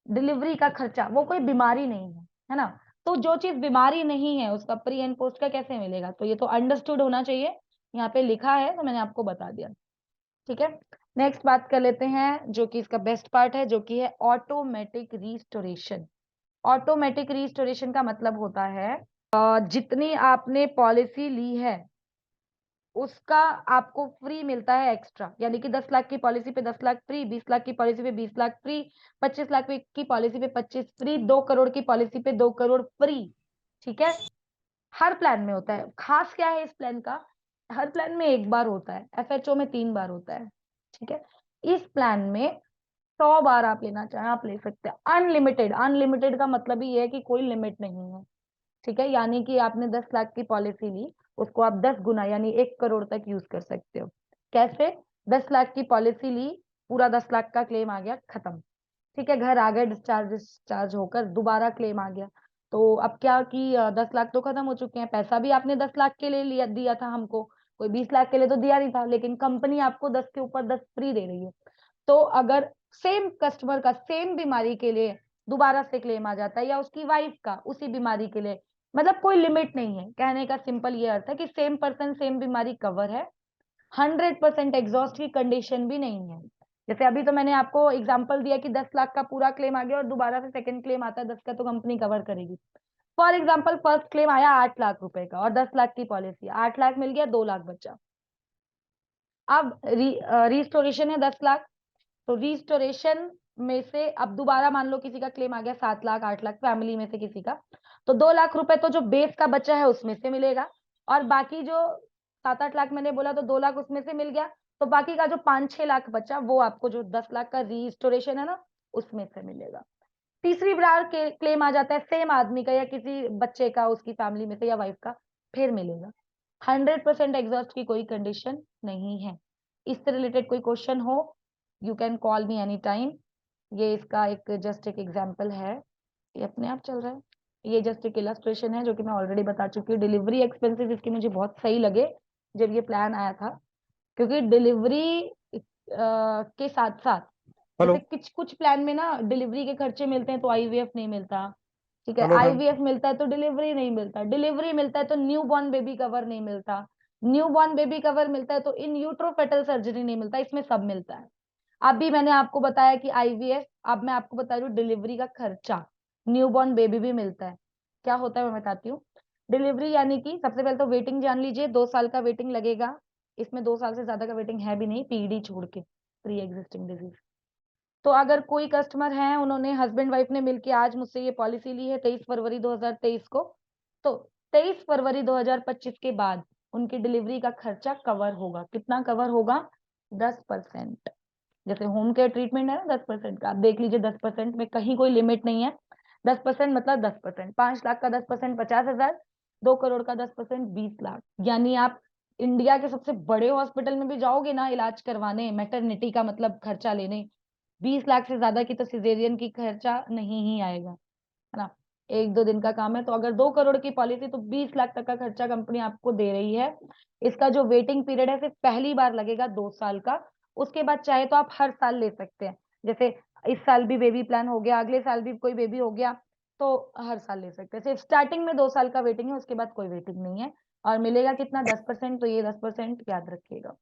डिलीवरी का खर्चा, वो कोई बीमारी नहीं है ना। तो जो चीज बीमारी नहीं है उसका प्री एंड पोस्ट का कैसे मिलेगा? तो ये तो अंडरस्टूड होना चाहिए, यहाँ पे लिखा है तो मैंने आपको बता दिया, ठीक है। नेक्स्ट बात कर लेते हैं जो कि इसका बेस्ट पार्ट है, जो कि है ऑटोमेटिक रिस्टोरेशन। ऑटोमेटिक रिस्टोरेशन का मतलब होता है जितनी आपने पॉलिसी ली है उसका आपको फ्री मिलता है एक्स्ट्रा। यानी कि 10 लाख की पॉलिसी पे 10 लाख फ्री, 20 लाख की पॉलिसी पे 20 लाख फ्री, 25 लाख की पॉलिसी पे 25 फ्री, 2 करोड़ की पॉलिसी पे 2 करोड़ फ्री, ठीक है। हर प्लान में होता है। खास क्या है इस प्लान का? हर प्लान में 1 बार होता है, एफएचओ में 3 बार होता है, ठीक है। इस प्लान में 100 बार आप लेना चाहें आप ले सकते हैं, अनलिमिटेड। अनलिमिटेड का मतलब ही है कि कोई लिमिट नहीं है, ठीक है। यानी कि आपने 10 लाख की पॉलिसी ली, उसको आप 10 गुना यानी 1 करोड़ तक यूज कर सकते हो। कैसे? 10 लाख की पॉलिसी ली, पूरा 10 लाख का क्लेम आ गया, खत्म, ठीक है। घर आ गए, डिस्चार्ज होकर दोबारा क्लेम आ गया। तो अब क्या कि 10 लाख तो खत्म हो चुके हैं, पैसा भी आपने 10 लाख के लिए लिया दिया था हमको, कोई 20 लाख के लिए तो दिया नहीं था, लेकिन कंपनी आपको 10 के ऊपर 10 फ्री दे रही है। तो अगर सेम कस्टमर का सेम बीमारी के लिए दोबारा से क्लेम आ जाता है, या उसकी वाइफ का उसी बीमारी के लिए, मतलब कोई लिमिट नहीं है। कहने का सिंपल ये अर्थ है कि सेम पर्सन सेम बीमारी कवर है, 100% एग्जॉस्ट की कंडीशन भी नहीं है। जैसे अभी तो मैंने आपको एग्जांपल दिया कि 10 लाख का पूरा क्लेम आ गया और दोबारा से सेकंड क्लेम आता है 10 का, तो कंपनी कवर करेगी। फॉर एग्जांपल फर्स्ट क्लेम आया 8 लाख रुपए का और 10 लाख की पॉलिसी, 8 लाख मिल गया, 2 लाख बचा। अब रिस्टोरेशन है 10 लाख, तो रिस्टोरेशन में से अब दोबारा मान लो किसी का क्लेम आ गया 7 लाख 8 लाख, फैमिली में से किसी का, तो 2 लाख रुपए तो जो बेस का बचा है उसमें से मिलेगा, और बाकी जो 7-8 लाख मैंने बोला तो 2 लाख उसमें से मिल गया, तो बाकी का जो 5-6 लाख बचा वो आपको जो 10 लाख का रिस्टोरेशन है ना उसमें से मिलेगा। तीसरी बार के क्लेम आ जाता है सेम आदमी का या किसी बच्चे का उसकी फैमिली में से या वाइफ का, फिर मिलेगा। 100% एग्जॉस्ट की कोई कंडीशन नहीं है। इससे रिलेटेड कोई क्वेश्चन हो, you can call me any time. ये इसका एक जस्ट एक एग्जांपल है, ये अपने आप चल रहा है। ये जस्ट एक इलस्ट्रेशन है जो कि मैं ऑलरेडी बता चुकी हूँ। डिलीवरी एक्सपेंसेस इसके मुझे बहुत सही लगे जब ये प्लान आया था, क्योंकि डिलीवरी के साथ साथ हेलो। जैसे कुछ कुछ प्लान में ना डिलीवरी के खर्चे मिलते हैं तो आईवीएफ नहीं मिलता, ठीक है। Hello ma'am. आईवीएफ मिलता है तो डिलीवरी नहीं मिलता, डिलीवरी मिलता है तो न्यू बॉर्न बेबी कवर नहीं मिलता, न्यू बॉर्न बेबी कवर मिलता है तो इन यूट्रो फेटल सर्जरी नहीं मिलता, इसमें सब मिलता है। अभी मैंने आपको बताया कि आईवीएफ, अब मैं आपको बता रही हूँ डिलीवरी का खर्चा, न्यूबॉर्न बेबी भी मिलता है। क्या होता है मैं बताती हूँ। डिलीवरी यानी कि सबसे पहले तो वेटिंग जान लीजिए, 2 साल का वेटिंग लगेगा। इसमें 2 साल से ज्यादा का वेटिंग है भी नहीं, पीडी छोड़ के, प्री एग्जिस्टिंग डिजीज। तो अगर कोई कस्टमर है, उन्होंने हस्बैंड वाइफ ने मिलके आज मुझसे ये पॉलिसी ली है 23 फरवरी 2023 को, तो 23 फरवरी 2025 के बाद उनकी डिलीवरी का खर्चा कवर होगा। कितना कवर होगा? 10%। जैसे होम केयर ट्रीटमेंट है ना 10% का, आप देख लीजिए 10% में कहीं कोई लिमिट नहीं है। 10% मतलब 10%, 5 लाख का 10% 50,000, 2 करोड़ का 10% 20 लाख। यानी आप इंडिया के सबसे बड़े हॉस्पिटल में भी जाओगे ना इलाज करवाने, मैटरनिटी का मतलब खर्चा लेने, 20 लाख से ज्यादा की तो सिजेरियन की खर्चा नहीं ही आएगा, है ना। 1-2 दिन का काम है, तो अगर 2 करोड़ की पॉलिसी तो 20 लाख तक का खर्चा कंपनी आपको दे रही है। इसका जो वेटिंग पीरियड है सिर्फ पहली बार लगेगा 2 साल का, उसके बाद चाहे तो आप हर साल ले सकते हैं। जैसे इस साल भी बेबी प्लान हो गया, अगले साल भी कोई बेबी हो गया, तो हर साल ले सकते हैं। सिर्फ स्टार्टिंग में 2 साल का वेटिंग है, उसके बाद कोई वेटिंग नहीं है। और मिलेगा कितना? 10%। तो ये 10% याद रखिएगा।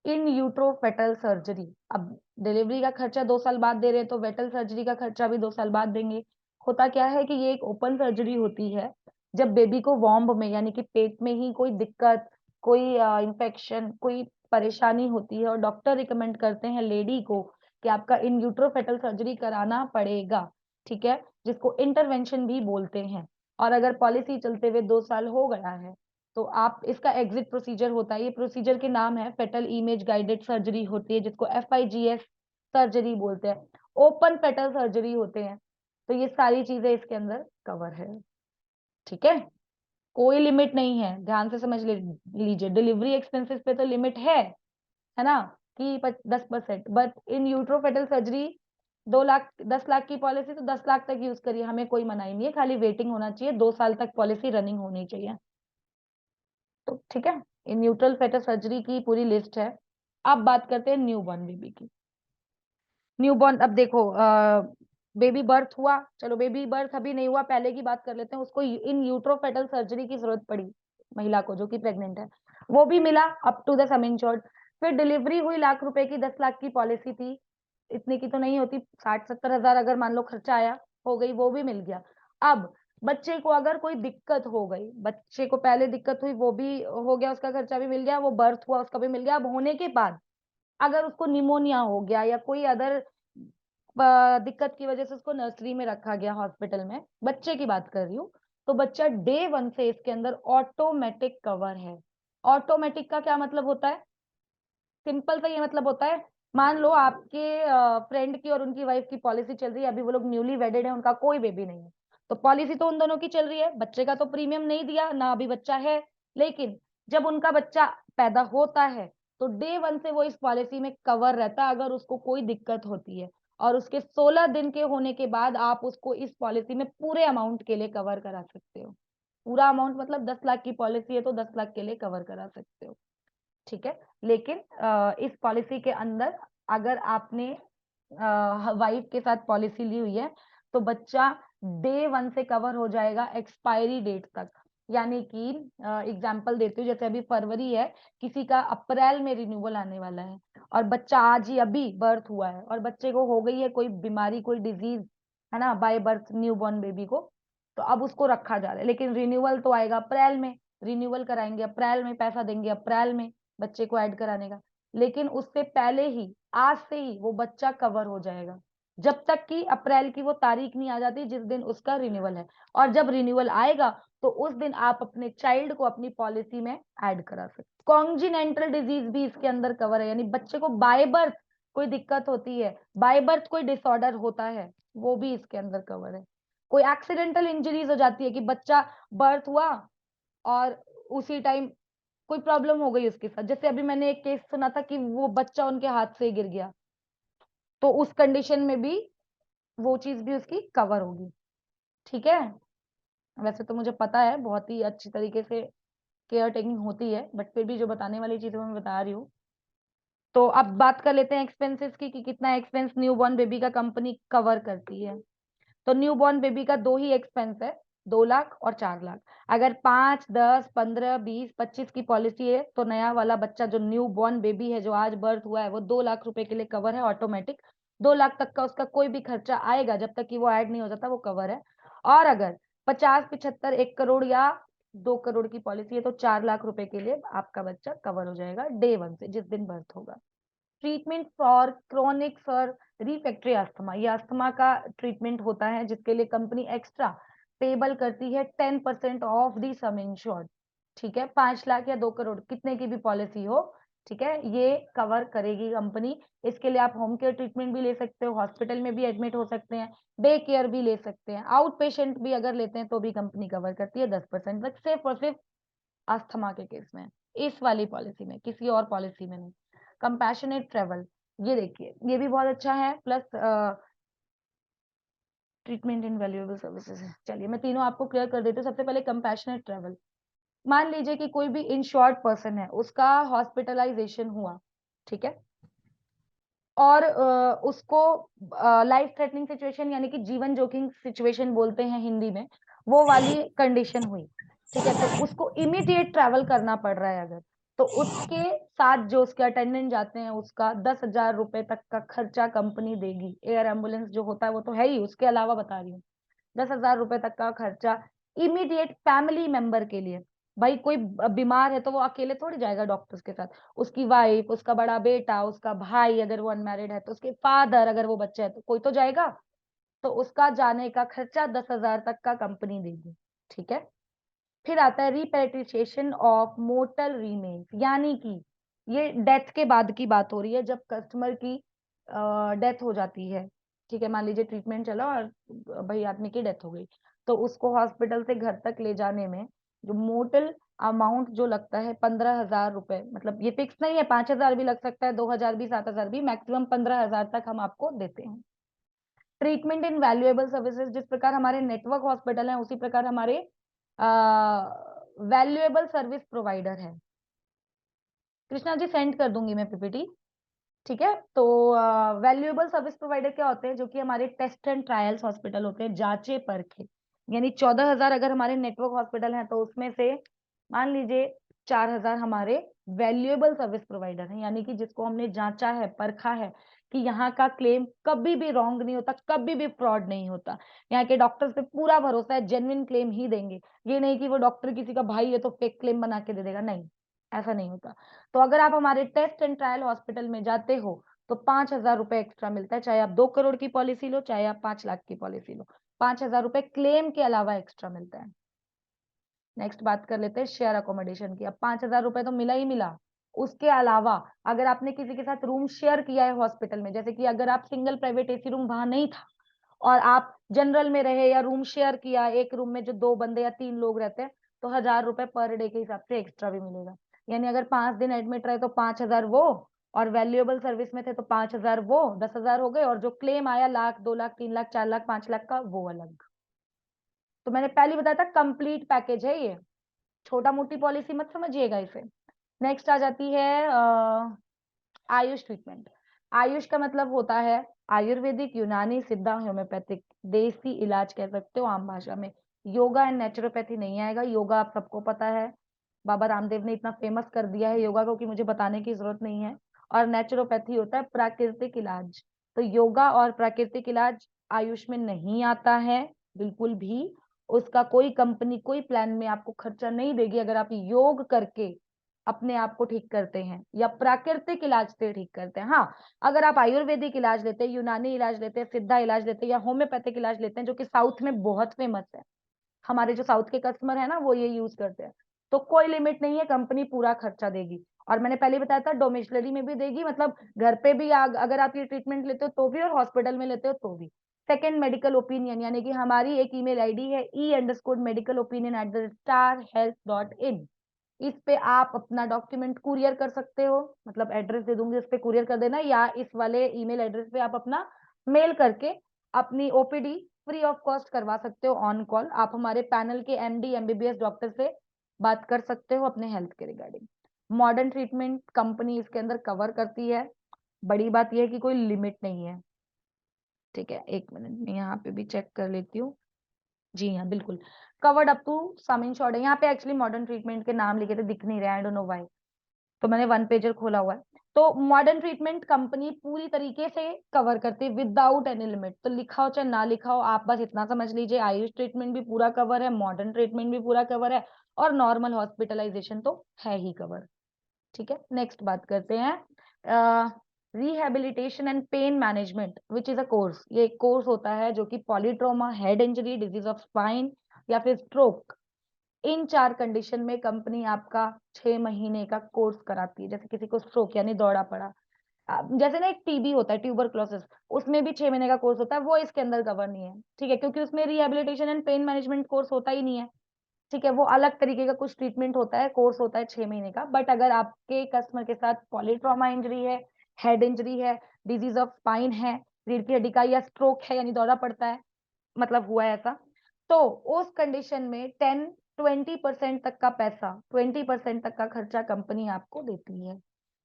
इन यूट्रो फेटल सर्जरी, अब डिलीवरी का खर्चा 2 साल बाद दे रहे हैं तो वेटल सर्जरी का खर्चा भी 2 साल बाद देंगे। होता क्या है कि ये एक ओपन सर्जरी होती है, जब बेबी को वॉम्ब में यानी कि पेट में ही कोई दिक्कत, कोई इंफेक्शन, कोई परेशानी होती है और डॉक्टर रिकमेंड करते हैं लेडी को कि आपका इन यूट्रो फेटल सर्जरी कराना पड़ेगा, ठीक है, जिसको इंटरवेंशन भी बोलते हैं। और अगर पॉलिसी चलते हुए 2 साल हो गया है तो आप, इसका एग्जिट प्रोसीजर होता है, ये प्रोसीजर के नाम है फेटल इमेज गाइडेड सर्जरी होती है, जिसको FIGS सर्जरी बोलते हैं, ओपन फेटल सर्जरी होते हैं। तो ये सारी चीजें इसके अंदर कवर है, ठीक है। कोई लिमिट नहीं है, ध्यान से समझ लीजिए। डिलीवरी एक्सपेंसेस पे तो लिमिट है ना, कि 10%, but in utero fetal surgery 2 lakh 10 lakh की पॉलिसी तो 10 लाख तक यूज करिए, हमें कोई मनाही नहीं है, खाली वेटिंग होना चाहिए, 2 साल तक पॉलिसी रनिंग होनी चाहिए। तो ठीक है, इन न्यूट्रल फेटल सर्जरी की पूरी लिस्ट है। अब बात करते हैं न्यूबॉर्न बेबी की। न्यूबॉर्न, अब देखो बेबी बर्थ हुआ, चलो बेबी बर्थ अभी नहीं हुआ, पहले की बात कर लेते हैं, उसको इन यूट्रो फेटल सर्जरी की जरूरत पड़ी, महिला को जो कि प्रेग्नेंट है, वो भी मिला up to the sum insured. फिर डिलीवरी हुई, लाख रुपए की, 10 लाख की पॉलिसी थी, इतनी की तो नहीं होती, 60-70 हजार अगर मान लो खर्चा आया, हो गई, वो भी मिल गया। अब बच्चे को अगर कोई दिक्कत हो गई, बच्चे को पहले दिक्कत हुई वो भी हो गया, उसका खर्चा भी मिल गया, वो बर्थ हुआ उसका भी मिल गया। अब होने के बाद अगर उसको निमोनिया हो गया या कोई अदर दिक्कत की वजह से उसको नर्सरी में रखा गया हॉस्पिटल में, बच्चे की बात कर रही हूँ, तो बच्चा डे 1 से इसके अंदर ऑटोमेटिक कवर है। ऑटोमेटिक का क्या मतलब होता है? सिंपल सा ये मतलब होता है, मान लो आपके फ्रेंड की और उनकी वाइफ की पॉलिसी चल रही है, अभी वो लोग न्यूली वेडेड है, उनका कोई बेबी नहीं है, तो पॉलिसी तो उन दोनों की चल रही है, बच्चे का तो प्रीमियम नहीं दिया ना, अभी बच्चा है। लेकिन जब उनका बच्चा पैदा होता है तो डे 1 से वो इस पॉलिसी में कवर रहता है, अगर उसको कोई दिक्कत होती है। और उसके 16 दिन के होने के बाद आप उसको इस पॉलिसी में पूरे अमाउंट के लिए कवर करा सकते हो। पूरा अमाउंट मतलब 10 लाख की पॉलिसी है तो 10 लाख के लिए कवर करा सकते हो, ठीक है। लेकिन इस पॉलिसी के अंदर अगर आपने वाइफ के साथ पॉलिसी ली हुई है तो बच्चा डे 1 से कवर हो जाएगा एक्सपायरी डेट तक। यानी कि एग्जाम्पल देती हूँ, जैसे अभी फरवरी है, किसी का अप्रैल में रिन्यूअल आने वाला है और बच्चा आज ही अभी बर्थ हुआ है और बच्चे को हो गई है कोई बीमारी, कोई डिजीज, है ना, by birth new born baby को, तो अब उसको रखा जा रहा है। लेकिन रिन्यूअल तो आएगा अप्रैल में, रिन्यूअल कराएंगे अप्रैल में, पैसा देंगे अप्रैल में बच्चे को ऐड कराने का। लेकिन उससे पहले ही, आज से ही वो बच्चा कवर हो जाएगा, जब तक कि अप्रैल की वो तारीख नहीं आ जाती जिस दिन उसका रिन्यूअल है। और जब रिन्यूअल आएगा तो उस दिन आप अपने चाइल्ड को अपनी पॉलिसी में ऐड करा सकते। कॉन्जिनेंटल डिजीज भी इसके अंदर कवर है, यानी बच्चे को बाय बर्थ कोई दिक्कत होती है, बाय बर्थ कोई डिसऑर्डर होता है, वो भी इसके अंदर कवर है। कोई एक्सीडेंटल इंजरीज हो जाती है कि बच्चा बर्थ हुआ और उसी टाइम कोई प्रॉब्लम हो गई उसके साथ, जैसे अभी मैंने एक केस सुना था कि वो बच्चा उनके हाथ से गिर गया, तो उस कंडीशन में भी वो चीज भी उसकी कवर होगी, ठीक है। वैसे तो मुझे पता है बहुत ही अच्छी तरीके से केयर टेकिंग होती है, बट फिर भी जो बताने वाली चीजें मैं बता रही हूँ। तो अब बात कर लेते हैं एक्सपेंसेस की कि कितना एक्सपेंस न्यूबॉर्न बेबी का कंपनी कवर करती है। तो न्यूबॉर्न बेबी का दो ही एक्सपेंस है, 2 लाख और 4 लाख। अगर 5, 10, 15, 20, 25 की पॉलिसी है तो नया वाला बच्चा जो न्यूबॉर्न बेबी है, जो आज बर्थ हुआ है, वो 2 लाख रुपए के लिए कवर है ऑटोमेटिक। 2 लाख तक का उसका कोई भी खर्चा आएगा जब तक कि वो ऐड नहीं हो जाता, वो कवर है। और अगर 50, 75, 1 करोड़ या 2 करोड़ की पॉलिसी है तो 4 लाख रुपए के लिए आपका बच्चा कवर हो जाएगा डे 1 से, जिस दिन बर्थ होगा। Treatment for chronic for refractory asthma, ये अस्थमा का ट्रीटमेंट होता है जिसके लिए कंपनी एक्स्ट्रा पेबल करती है 10% ऑफ दी सम इंश्योर्ड। ठीक है, 5 लाख या 2 करोड़ कितने की भी पॉलिसी हो, ठीक है, ये कवर करेगी कंपनी। इसके लिए आप होम केयर ट्रीटमेंट भी ले सकते हो, हॉस्पिटल में भी एडमिट हो सकते हैं, डे केयर भी ले सकते हैं, आउट पेशेंट भी अगर लेते हैं तो भी कंपनी कवर करती है 10% तक, सिर्फ और सिर्फ अस्थमा के केस में, इस वाली पॉलिसी में, किसी और पॉलिसी में नहीं। कंपैशनेट ट्रेवल, ये देखिए ये भी बहुत अच्छा है, प्लस ट्रीटमेंट इन वैल्यूएबल सर्विसेज है। चलिए मैं तीनों आपको क्लियर कर देती हूँ। सबसे पहले कंपैशनेट ट्रेवल, मान लीजिए कि कोई भी इंश्योर्ड पर्सन है, उसका हॉस्पिटलाइजेशन हुआ, ठीक है, और उसको लाइफ थ्रेटनिंग सिचुएशन यानी कि जीवन जोखिम सिचुएशन बोलते हैं हिंदी में, वो वाली कंडीशन हुई, ठीक है, तो उसको इमीडिएट ट्रैवल करना पड़ रहा है अगर, तो उसके साथ जो उसके अटेंडेंट जाते हैं उसका 10,000 रुपए तक का खर्चा कंपनी देगी। एयर एम्बुलेंस जो होता है वो तो है ही, उसके अलावा बता रही हूँ, 10,000 रुपए तक का खर्चा इमीडिएट फैमिली मेंबर के लिए। भाई कोई बीमार है तो वो अकेले थोड़ी जाएगा डॉक्टर्स के साथ, उसकी वाइफ, उसका बड़ा बेटा, उसका भाई, अगर वो अनमैरिड है तो उसके फादर, अगर वो बच्चा है तो कोई तो जाएगा, तो उसका जाने का खर्चा 10,000 तक का कंपनी देगी। ठीक है, फिर आता है रिपेट्रिशिएशन ऑफ मोर्टल रीमेन्स, यानी कि ये डेथ के बाद की बात हो रही है, जब कस्टमर की डेथ हो जाती है। ठीक है, मान लीजिए ट्रीटमेंट चला और भाई आदमी की डेथ हो गई, तो उसको हॉस्पिटल से घर तक ले जाने में जो मोर्टल अमाउंट जो लगता है 15,000 रुपए, मतलब ये फिक्स नहीं है, 5,000 भी लग सकता है, 2,000 भी, 7,000 भी, मैक्सिमम 15,000 तक हम आपको देते हैं। ट्रीटमेंट इन वैल्यूएबल सर्विसेज, जिस प्रकार हमारे नेटवर्क हॉस्पिटल है उसी प्रकार हमारे वैल्यूएबल सर्विस प्रोवाइडर है। कृष्णा जी सेंड कर दूंगी मैं पीपीटी। ठीक है, तो वैल्यूएबल सर्विस प्रोवाइडर क्या होते हैं, जो कि हमारे टेस्ट एंड ट्रायल्स हॉस्पिटल होते हैं, जांचे परखे, यानी 14,000 अगर हमारे नेटवर्क हॉस्पिटल हैं तो उसमें से मान लीजिए 4,000 हमारे वैल्यूएबल सर्विस प्रोवाइडर हैं, यानी कि जिसको हमने जांचा है, परखा है कि यहाँ का क्लेम कभी भी रॉन्ग नहीं होता, कभी भी फ्रॉड नहीं होता, यहाँ के डॉक्टर्स पे पूरा भरोसा है, जेन्युइन क्लेम ही देंगे। ये नहीं कि वो डॉक्टर किसी का भाई है तो फेक क्लेम बना के दे देगा, नहीं, ऐसा नहीं होता। तो अगर आप हमारे टेस्ट एंड ट्रायल हॉस्पिटल में जाते हो तो 5,000 रुपए एक्स्ट्रा मिलता है, चाहे आप 2 करोड़ की पॉलिसी लो, चाहे आप 5 लाख की पॉलिसी लो, 5,000 रुपए क्लेम के अलावा एक्स्ट्रा मिलता है। नेक्स्ट बात कर लेते हैं शेयर अकोमोडेशन की। अब 5,000 रुपए तो मिला ही मिला, उसके अलावा अगर आपने किसी के साथ रूम शेयर किया है हॉस्पिटल में, जैसे कि अगर आप सिंगल प्राइवेट एसी रूम वहां नहीं था और आप जनरल में रहे या रूम शेयर किया, एक रूम में जो 2 बंदे या 3 लोग रहते हैं, तो 1,000 रुपए पर डे के हिसाब से एक्स्ट्रा भी मिलेगा। यानी अगर 5 दिन एडमिट रहे तो 5,000 वो, और वैल्यूएबल सर्विस में थे तो 5,000 वो, 10,000 हो गए, और जो क्लेम आया 1,00,000, 2,00,000, 3,00,000, 4,00,000, 5,00,000 का, वो अलग। तो मैंने पहले बताया था कंप्लीट पैकेज है ये, छोटा मोटी पॉलिसी मत समझिएगा इसे। नेक्स्ट आ जाती है आयुष ट्रीटमेंट। आयुष का मतलब होता है आयुर्वेदिक, यूनानी, सिद्धा, होम्योपैथिक, देसी इलाज कह सकते हो आम भाषा में। योगा एंड नेचुरोपैथी नहीं आएगा, योगा आप सबको पता है, बाबा रामदेव ने इतना फेमस कर दिया है योगा को कि मुझे बताने की जरूरत नहीं है। और नेचुरोपैथी होता है प्राकृतिक इलाज, तो योगा और प्राकृतिक इलाज आयुष में नहीं आता है बिल्कुल भी। उसका कोई कंपनी कोई प्लान में आपको खर्चा नहीं देगी अगर आप योग करके अपने आप को ठीक करते हैं या प्राकृतिक इलाज से ठीक करते हैं। हाँ, अगर आप आयुर्वेदिक इलाज लेते हैं, यूनानी इलाज लेते हैं, सिद्धा इलाज लेते हैं या होम्योपैथिक इलाज लेते हैं, जो कि साउथ में बहुत फेमस है, हमारे जो साउथ के कस्टमर है ना वो ये यूज करते हैं, तो कोई लिमिट नहीं है, कंपनी पूरा खर्चा देगी। और मैंने पहले बताया था डोमिशनरी में भी देगी, मतलब घर पे भी अगर आप ये ट्रीटमेंट लेते हो तो भी, और हॉस्पिटल में लेते हो तो भी। सेकेंड मेडिकल ओपिनियन, यानी कि हमारी एक ईमेल आईडी है e_medicalopinion@the-star-health.in, इस पे आप अपना डॉक्यूमेंट कुरियर कर सकते हो, मतलब एड्रेस दे दूंगी उस पे कुरियर कर देना, या इस वाले ईमेल एड्रेस पे आप अपना मेल करके अपनी ओपीडी फ्री ऑफ कॉस्ट करवा सकते हो ऑन कॉल। आप हमारे पैनल के एमडी एमबीबीएस डॉक्टर से बात कर सकते हो अपने हेल्थ के रिगार्डिंग। मॉडर्न ट्रीटमेंट कंपनी इसके अंदर कवर करती है। बड़ी बात यह है कि कोई लिमिट नहीं है, ठीक है। एक मिनट में यहाँ पे भी चेक कर लेती हूँ। जी हाँ, बिल्कुल covered up to sum insured है। यहाँ पे एक्चुअली मॉडर्न ट्रीटमेंट के नाम लिखे थे, दिख नहीं रहे, आई डोंट नो व्हाई, तो मैंने वन पेजर खोला हुआ है। तो मॉडर्न ट्रीटमेंट कंपनी पूरी तरीके से कवर करती है विदाउट एनी लिमिट। तो लिखा हो चाहे ना लिखा हो, आप बस इतना समझ लीजिए, आयुष ट्रीटमेंट भी पूरा कवर है, मॉडर्न ट्रीटमेंट भी पूरा कवर है, और नॉर्मल हॉस्पिटलाइजेशन तो है ही कवर, ठीक है। नेक्स्ट बात करते हैं rehabilitation and pain management which is a course. ये एक कोर्स होता है जो कि polytrauma, head injury, disease of spine या फिर स्ट्रोक, इन 4 कंडीशन में कंपनी आपका 6 महीने का कोर्स कराती है। जैसे किसी को स्ट्रोक यानी दौड़ा पड़ा, जैसे ना एक टीबी होता है, ट्यूबरक्लोसिस, उसमें भी 6 महीने का कोर्स होता है, वो इसके अंदर कवर नहीं है, ठीक है, क्योंकि उसमें rehabilitation and pain management course होता ही नहीं है, ठीक है। वो अलग तरीके का कुछ ट्रीटमेंट होता है, कोर्स होता है 6 महीने का। बट अगर आपके कस्टमर के साथ पॉलीट्रॉमा इंजरी है, हेड इंजरी है, डिजीज ऑफ स्पाइन है, रीढ़ की हड्डी का, या स्ट्रोक है यानी दौरा पड़ता है, मतलब हुआ है ऐसा, तो उस कंडीशन में 10-20% तक का पैसा, 20% तक का खर्चा कंपनी आपको देती है।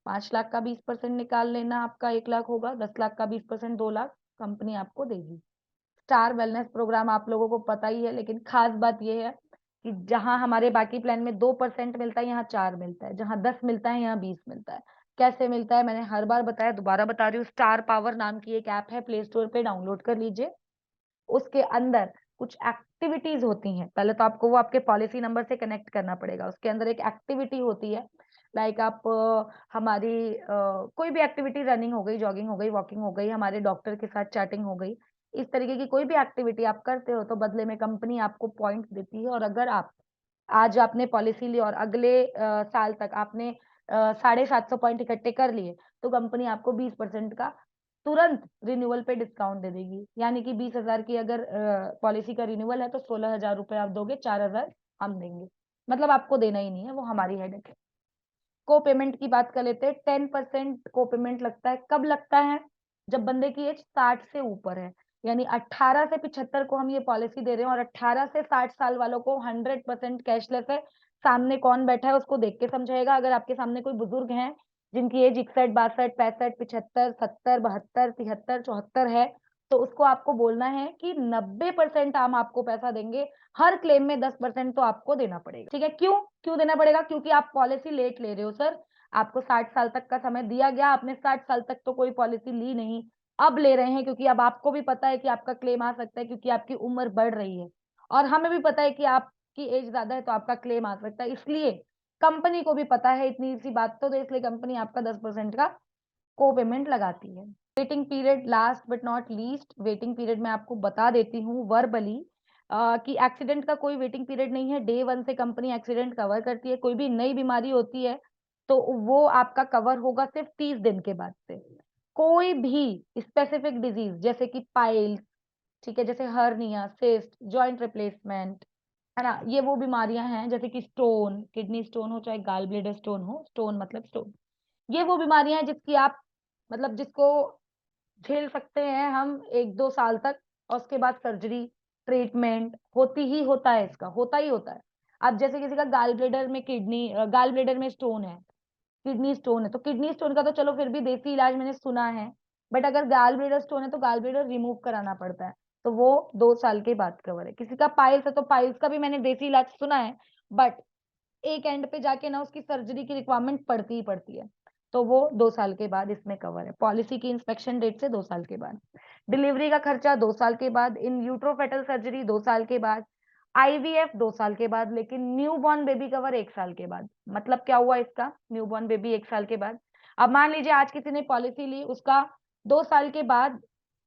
5 लाख का 20% निकाल लेना, आपका 1 लाख होगा। 10 लाख का 20% 2 लाख कंपनी आपको देगी। स्टार वेलनेस प्रोग्राम आप लोगों को पता ही है, लेकिन खास बात यह है कि जहां हमारे बाकी प्लान में 2% मिलता है, यहाँ 4 मिलता है, जहां 10 मिलता है यहाँ 20 मिलता है। कैसे मिलता है मैंने हर बार बताया, दोबारा बता रही हूँ। स्टार पावर नाम की एक ऐप है, प्ले स्टोर पे डाउनलोड कर लीजिए। उसके अंदर कुछ एक्टिविटीज होती हैं। पहले तो आपको वो आपके पॉलिसी नंबर से कनेक्ट करना पड़ेगा। उसके अंदर एक एक्टिविटी होती है, लाइक आप हमारी कोई भी एक्टिविटी, रनिंग हो गई, जॉगिंग हो गई, वॉकिंग हो गई, हमारे डॉक्टर के साथ चैटिंग हो गई, इस तरीके की कोई भी एक्टिविटी आप करते हो तो बदले में कंपनी आपको पॉइंट देती है। और अगर आप आज आपने पॉलिसी ली और अगले साल तक आपने 750 पॉइंट इकट्ठे कर लिए, तो कंपनी आपको 20% का तुरंत रिन्यूअल पे डिस्काउंट दे देगी। यानी कि 20,000 की अगर पॉलिसी का रिन्यूअल है तो 16,000 रुपए आप दोगे, 4,000 हम देंगे। मतलब आपको देना ही नहीं है, वो हमारी हेडेक है। को पेमेंट की बात कर लेते हैं। 10% को पेमेंट लगता है। कब लगता है? जब बंदे की एज 60 से ऊपर है, यानी 18 से 75 को हम ये पॉलिसी दे रहे हैं और 18 से 60 साल वालों को 100% कैशलेस है। सामने कौन बैठा है उसको देख के समझाएगा। अगर आपके सामने कोई बुजुर्ग हैं जिनकी एज 61, 62, 65, 75, 70, 72, 73, 74 है, तो उसको आपको बोलना है कि 90% हम आपको पैसा देंगे, हर क्लेम में 10% तो आपको देना पड़ेगा, ठीक है। क्यों क्यों देना पड़ेगा? क्योंकि आप पॉलिसी लेट ले रहे हो सर। आपको 60 साल तक का समय दिया गया, आपने 60 साल तक तो कोई पॉलिसी ली नहीं, अब ले रहे हैं क्योंकि अब आपको भी पता है कि आपका क्लेम आ सकता है, क्योंकि आपकी उम्र बढ़ रही है और हमें भी पता है कि आपकी एज ज्यादा है तो आपका क्लेम आ सकता है। इसलिए कंपनी को भी पता है इतनी सी बात, तो इसलिए कंपनी आपका 10% का को पेमेंट लगाती है। Waiting period, last but not least, waiting period मैं आपको बता देती हूँ वर्बली कि एक्सीडेंट का कोई वेटिंग पीरियड नहीं है। डे 1 से कंपनी एक्सीडेंट कवर करती है। कोई भी नई बीमारी होती है तो वो आपका कवर होगा सिर्फ 30 दिन के बाद से। कोई भी स्पेसिफिक डिजीज जैसे कि पाइल्स, ठीक है, जैसे हर्निया, सिस्ट, जॉइंट रिप्लेसमेंट, है ना, ये वो बीमारियां हैं। जैसे कि स्टोन, किडनी स्टोन हो चाहे गाल ब्लेडर स्टोन हो, स्टोन मतलब स्टोन, ये वो बीमारियां हैं जिसकी आप मतलब जिसको झेल सकते हैं हम 1-2 साल तक, और उसके बाद सर्जरी, ट्रीटमेंट होती ही होता है, इसका होता ही होता है। अब जैसे किसी का गाल ब्लेडर में गाल ब्लेडर में स्टोन है, किडनी स्टोन है, तो किडनी स्टोन का तो चलो फिर भी देसी इलाज मैंने सुना है, बट अगर गाल ब्लेडर स्टोन है तो गाल ब्लेडर रिमूव कराना पड़ता है, तो वो 2 साल के बाद कवर है। किसी का पाइल्स है तो पाइल्स का भी मैंने देसी इलाज सुना है, बट एक एंड पे जाके ना उसकी सर्जरी की रिक्वायरमेंट पड़ती ही पड़ती है, तो वो 2 साल के बाद इसमें कवर है। पॉलिसी की इंस्पेक्शन डेट से 2 साल के बाद, डिलीवरी का खर्चा 2 साल के बाद, इन यूट्रो फेटल सर्जरी 2 साल के बाद, आईवीएफ 2 साल के बाद, लेकिन न्यू बॉर्न बेबी कवर 1 साल के बाद। मतलब क्या हुआ इसका? न्यू बॉर्न बेबी 1 साल के बाद। अब मान लीजिए आज किसी ने पॉलिसी ली, उसका 2 साल के बाद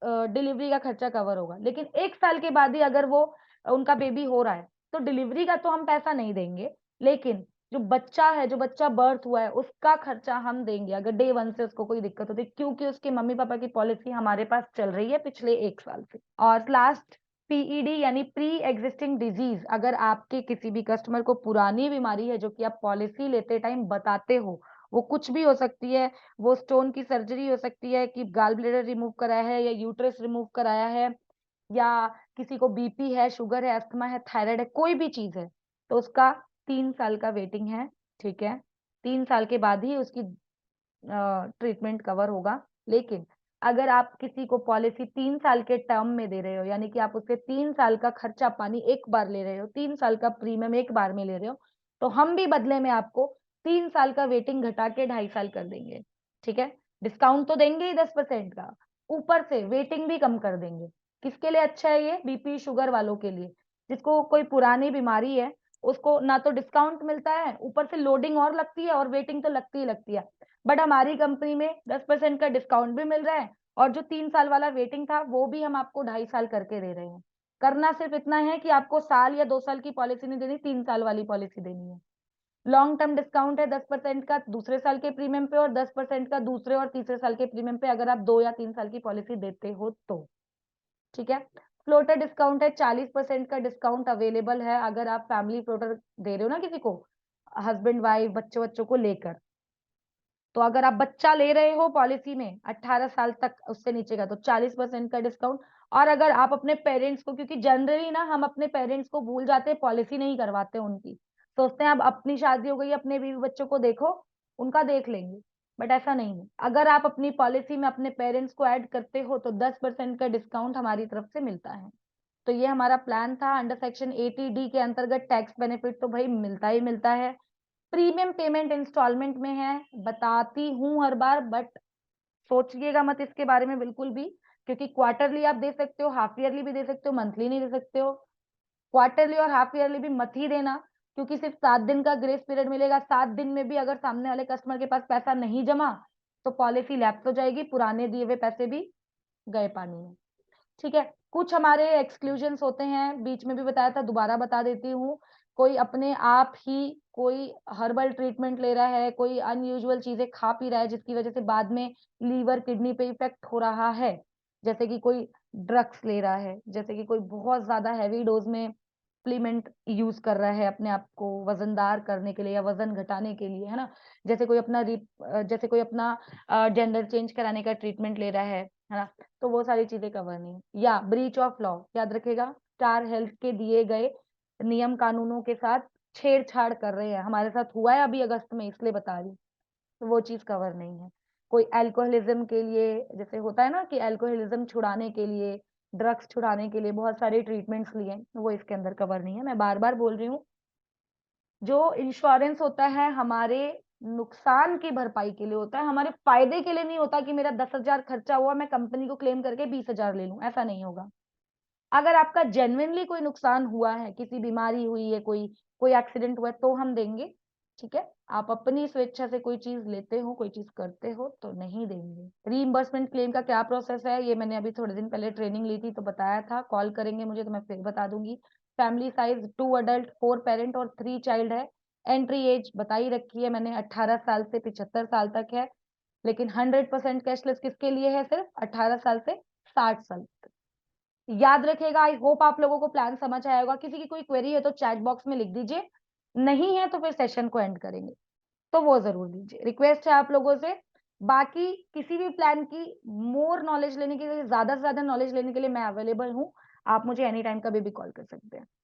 डिलीवरी का खर्चा कवर होगा, लेकिन 1 साल के बाद ही अगर वो उनका बेबी हो रहा है तो डिलीवरी का तो हम पैसा नहीं देंगे, लेकिन जो बच्चा है, जो बच्चा बर्थ हुआ है, उसका खर्चा हम देंगे अगर डे 1 से उसको कोई दिक्कत होती है, क्योंकि उसके मम्मी पापा की पॉलिसी हमारे पास चल रही है पिछले 1 साल से। और लास्ट, पीईडी यानी प्री एग्जिस्टिंग डिजीज। अगर आपके किसी भी कस्टमर को पुरानी बीमारी है जो कि आप पॉलिसी लेते टाइम बताते हो, वो कुछ भी हो सकती है, वो स्टोन की सर्जरी हो सकती है कि गाल ब्लेडर रिमूव कराया है या यूट्रस रिमूव कराया है, या किसी को बीपी है, शुगर है, अस्थमा है, थायराइड है, कोई भी चीज है, तो उसका 3 साल का वेटिंग है, ठीक है। 3 साल के बाद ही उसकी ट्रीटमेंट कवर होगा। लेकिन अगर आप किसी को पॉलिसी 3 साल के टर्म में दे रहे हो, यानी कि आप उससे 3 साल का खर्चा पानी एक बार ले रहे हो, 3 साल का प्रीमियम एक बार में ले रहे हो, तो हम भी बदले में आपको 3 साल का वेटिंग घटा के 2.5 साल कर देंगे। ठीक है, डिस्काउंट तो देंगे ही 10% का, ऊपर से वेटिंग भी कम कर देंगे। किसके लिए अच्छा है ये? बीपी शुगर वालों के लिए, जिसको कोई पुरानी बीमारी है, उसको ना तो डिस्काउंट मिलता है, ऊपर से लोडिंग और लगती है, और वेटिंग तो लगती ही लगती है। बट हमारी कंपनी में 10% का डिस्काउंट भी मिल रहा है, और जो 3 साल वाला वेटिंग था वो भी हम आपको 2.5 साल करके दे रहे हैं। करना सिर्फ इतना है कि आपको साल या 2 साल की पॉलिसी नहीं देनी, 3 साल वाली पॉलिसी देनी है। लॉन्ग टर्म डिस्काउंट है 10% का दूसरे साल के प्रीमियम पे, और 10% का दूसरे और तीसरे साल के प्रीमियम पे, अगर आप 2 या 3 साल की पॉलिसी देते हो तो। ठीक है, फ्लोटर डिस्काउंट है, 40% का डिस्काउंट अवेलेबल है अगर आप फैमिली फ्लोटर दे रहे हो ना किसी को, हस्बैंड वाइफ बच्चों बच्चों को लेकर। तो अगर आप बच्चा ले रहे हो पॉलिसी में 18 साल तक, उससे नीचे का, तो 40% का डिस्काउंट। और अगर आप अपने पेरेंट्स को, क्योंकि जनरली ना हम अपने पेरेंट्स को भूल जाते हैं, पॉलिसी नहीं करवाते उनकी, सोचते हैं अब अपनी शादी हो गई, अपने बीवी बच्चों को देखो, उनका देख लेंगे। बट ऐसा नहीं है, अगर आप अपनी पॉलिसी में अपने पेरेंट्स को ऐड करते हो तो 10% का डिस्काउंट हमारी तरफ से मिलता है। तो ये हमारा प्लान था। अंडर सेक्शन 80D के अंतर्गत टैक्स बेनिफिट तो भाई मिलता ही मिलता है। प्रीमियम पेमेंट इंस्टॉलमेंट में है, बताती हूँ हर बार, बट सोचिएगा मत इसके बारे में बिल्कुल भी, क्योंकि क्वार्टरली आप दे सकते हो, हाफ ईयरली भी दे सकते हो, मंथली नहीं दे सकते हो। क्वार्टरली और हाफ ईयरली भी मत ही देना, क्योंकि सिर्फ 7 दिन का ग्रेस पीरियड मिलेगा। 7 दिन में भी अगर सामने वाले कस्टमर के पास पैसा नहीं जमा तो पॉलिसी लैप्स हो जाएगी, पुराने दिए हुए पैसे भी गए पानी में। ठीक है, कुछ हमारे एक्सक्लूजन्स होते हैं, बीच में भी बताया था, दोबारा बता देती हूँ। कोई अपने आप ही कोई हर्बल ट्रीटमेंट ले रहा है, कोई अनयूजुअल चीजें खा पी रहा है जिसकी वजह से बाद में लीवर किडनी पे इफेक्ट हो रहा है, जैसे कि कोई ड्रग्स ले रहा है, जैसे कि कोई बहुत ज्यादा हैवी डोज में सप्लीमेंट यूज कर रहा है अपने आप को वजनदार करने के लिए या वजन घटाने के लिए, है ना, जैसे कोई अपना जेंडर चेंज कराने का ट्रीटमेंट ले रहा है ना, तो वो सारी चीजें कवर नहीं। या ब्रीच ऑफ लॉ, याद रखेगा, स्टार हेल्थ के दिए गए नियम कानूनों के साथ छेड़छाड़ कर रहे हैं, हमारे साथ हुआ है अभी अगस्त में, इसलिए बता रही हूँ, तो वो चीज कवर नहीं है। कोई अल्कोहलिज्म के लिए, जैसे होता है ना कि अल्कोहलिज्म छुड़ाने के लिए, ड्रग्स छुड़ाने के लिए बहुत सारे ट्रीटमेंट्स लिए, वो इसके अंदर कवर नहीं है। मैं बार बार बोल रही हूँ, जो इंश्योरेंस होता है हमारे नुकसान की भरपाई के लिए होता है, हमारे फायदे के लिए नहीं होता कि मेरा 10,000 खर्चा हुआ मैं कंपनी को क्लेम करके 20,000 ले लूं, ऐसा नहीं होगा। अगर आपका जेन्युइनली कोई नुकसान हुआ है, किसी बीमारी हुई है, कोई कोई एक्सीडेंट हुआ है, तो हम देंगे। ठीक है, आप अपनी स्वेच्छा से कोई चीज लेते हो, कोई चीज करते हो तो नहीं देंगे। रीइंबर्समेंट क्लेम का क्या प्रोसेस है, ये मैंने अभी थोड़े दिन पहले ट्रेनिंग ली थी तो बताया था, कॉल करेंगे मुझे तो मैं फिर बता दूंगी। फैमिली साइज 2 अडल्ट 4 पेरेंट और 3 चाइल्ड है। एंट्री एज बताई रखी है मैंने, 18 साल से 75 साल तक है। लेकिन 100% कैशलेस किसके लिए है? सिर्फ 18 साल से 60 साल तक। याद रखेगा। आई होप आप लोगों को प्लान समझ आया होगा। किसी की कोई क्वेरी है तो चैट बॉक्स में लिख दीजिए, नहीं है तो फिर सेशन को एंड करेंगे, तो वो जरूर दीजिए। रिक्वेस्ट है आप लोगों से। बाकी किसी भी प्लान की मोर नॉलेज लेने के लिए, ज्यादा से ज्यादा नॉलेज लेने के लिए मैं अवेलेबल हूँ, आप मुझे एनी टाइम कभी भी कॉल कर सकते हैं।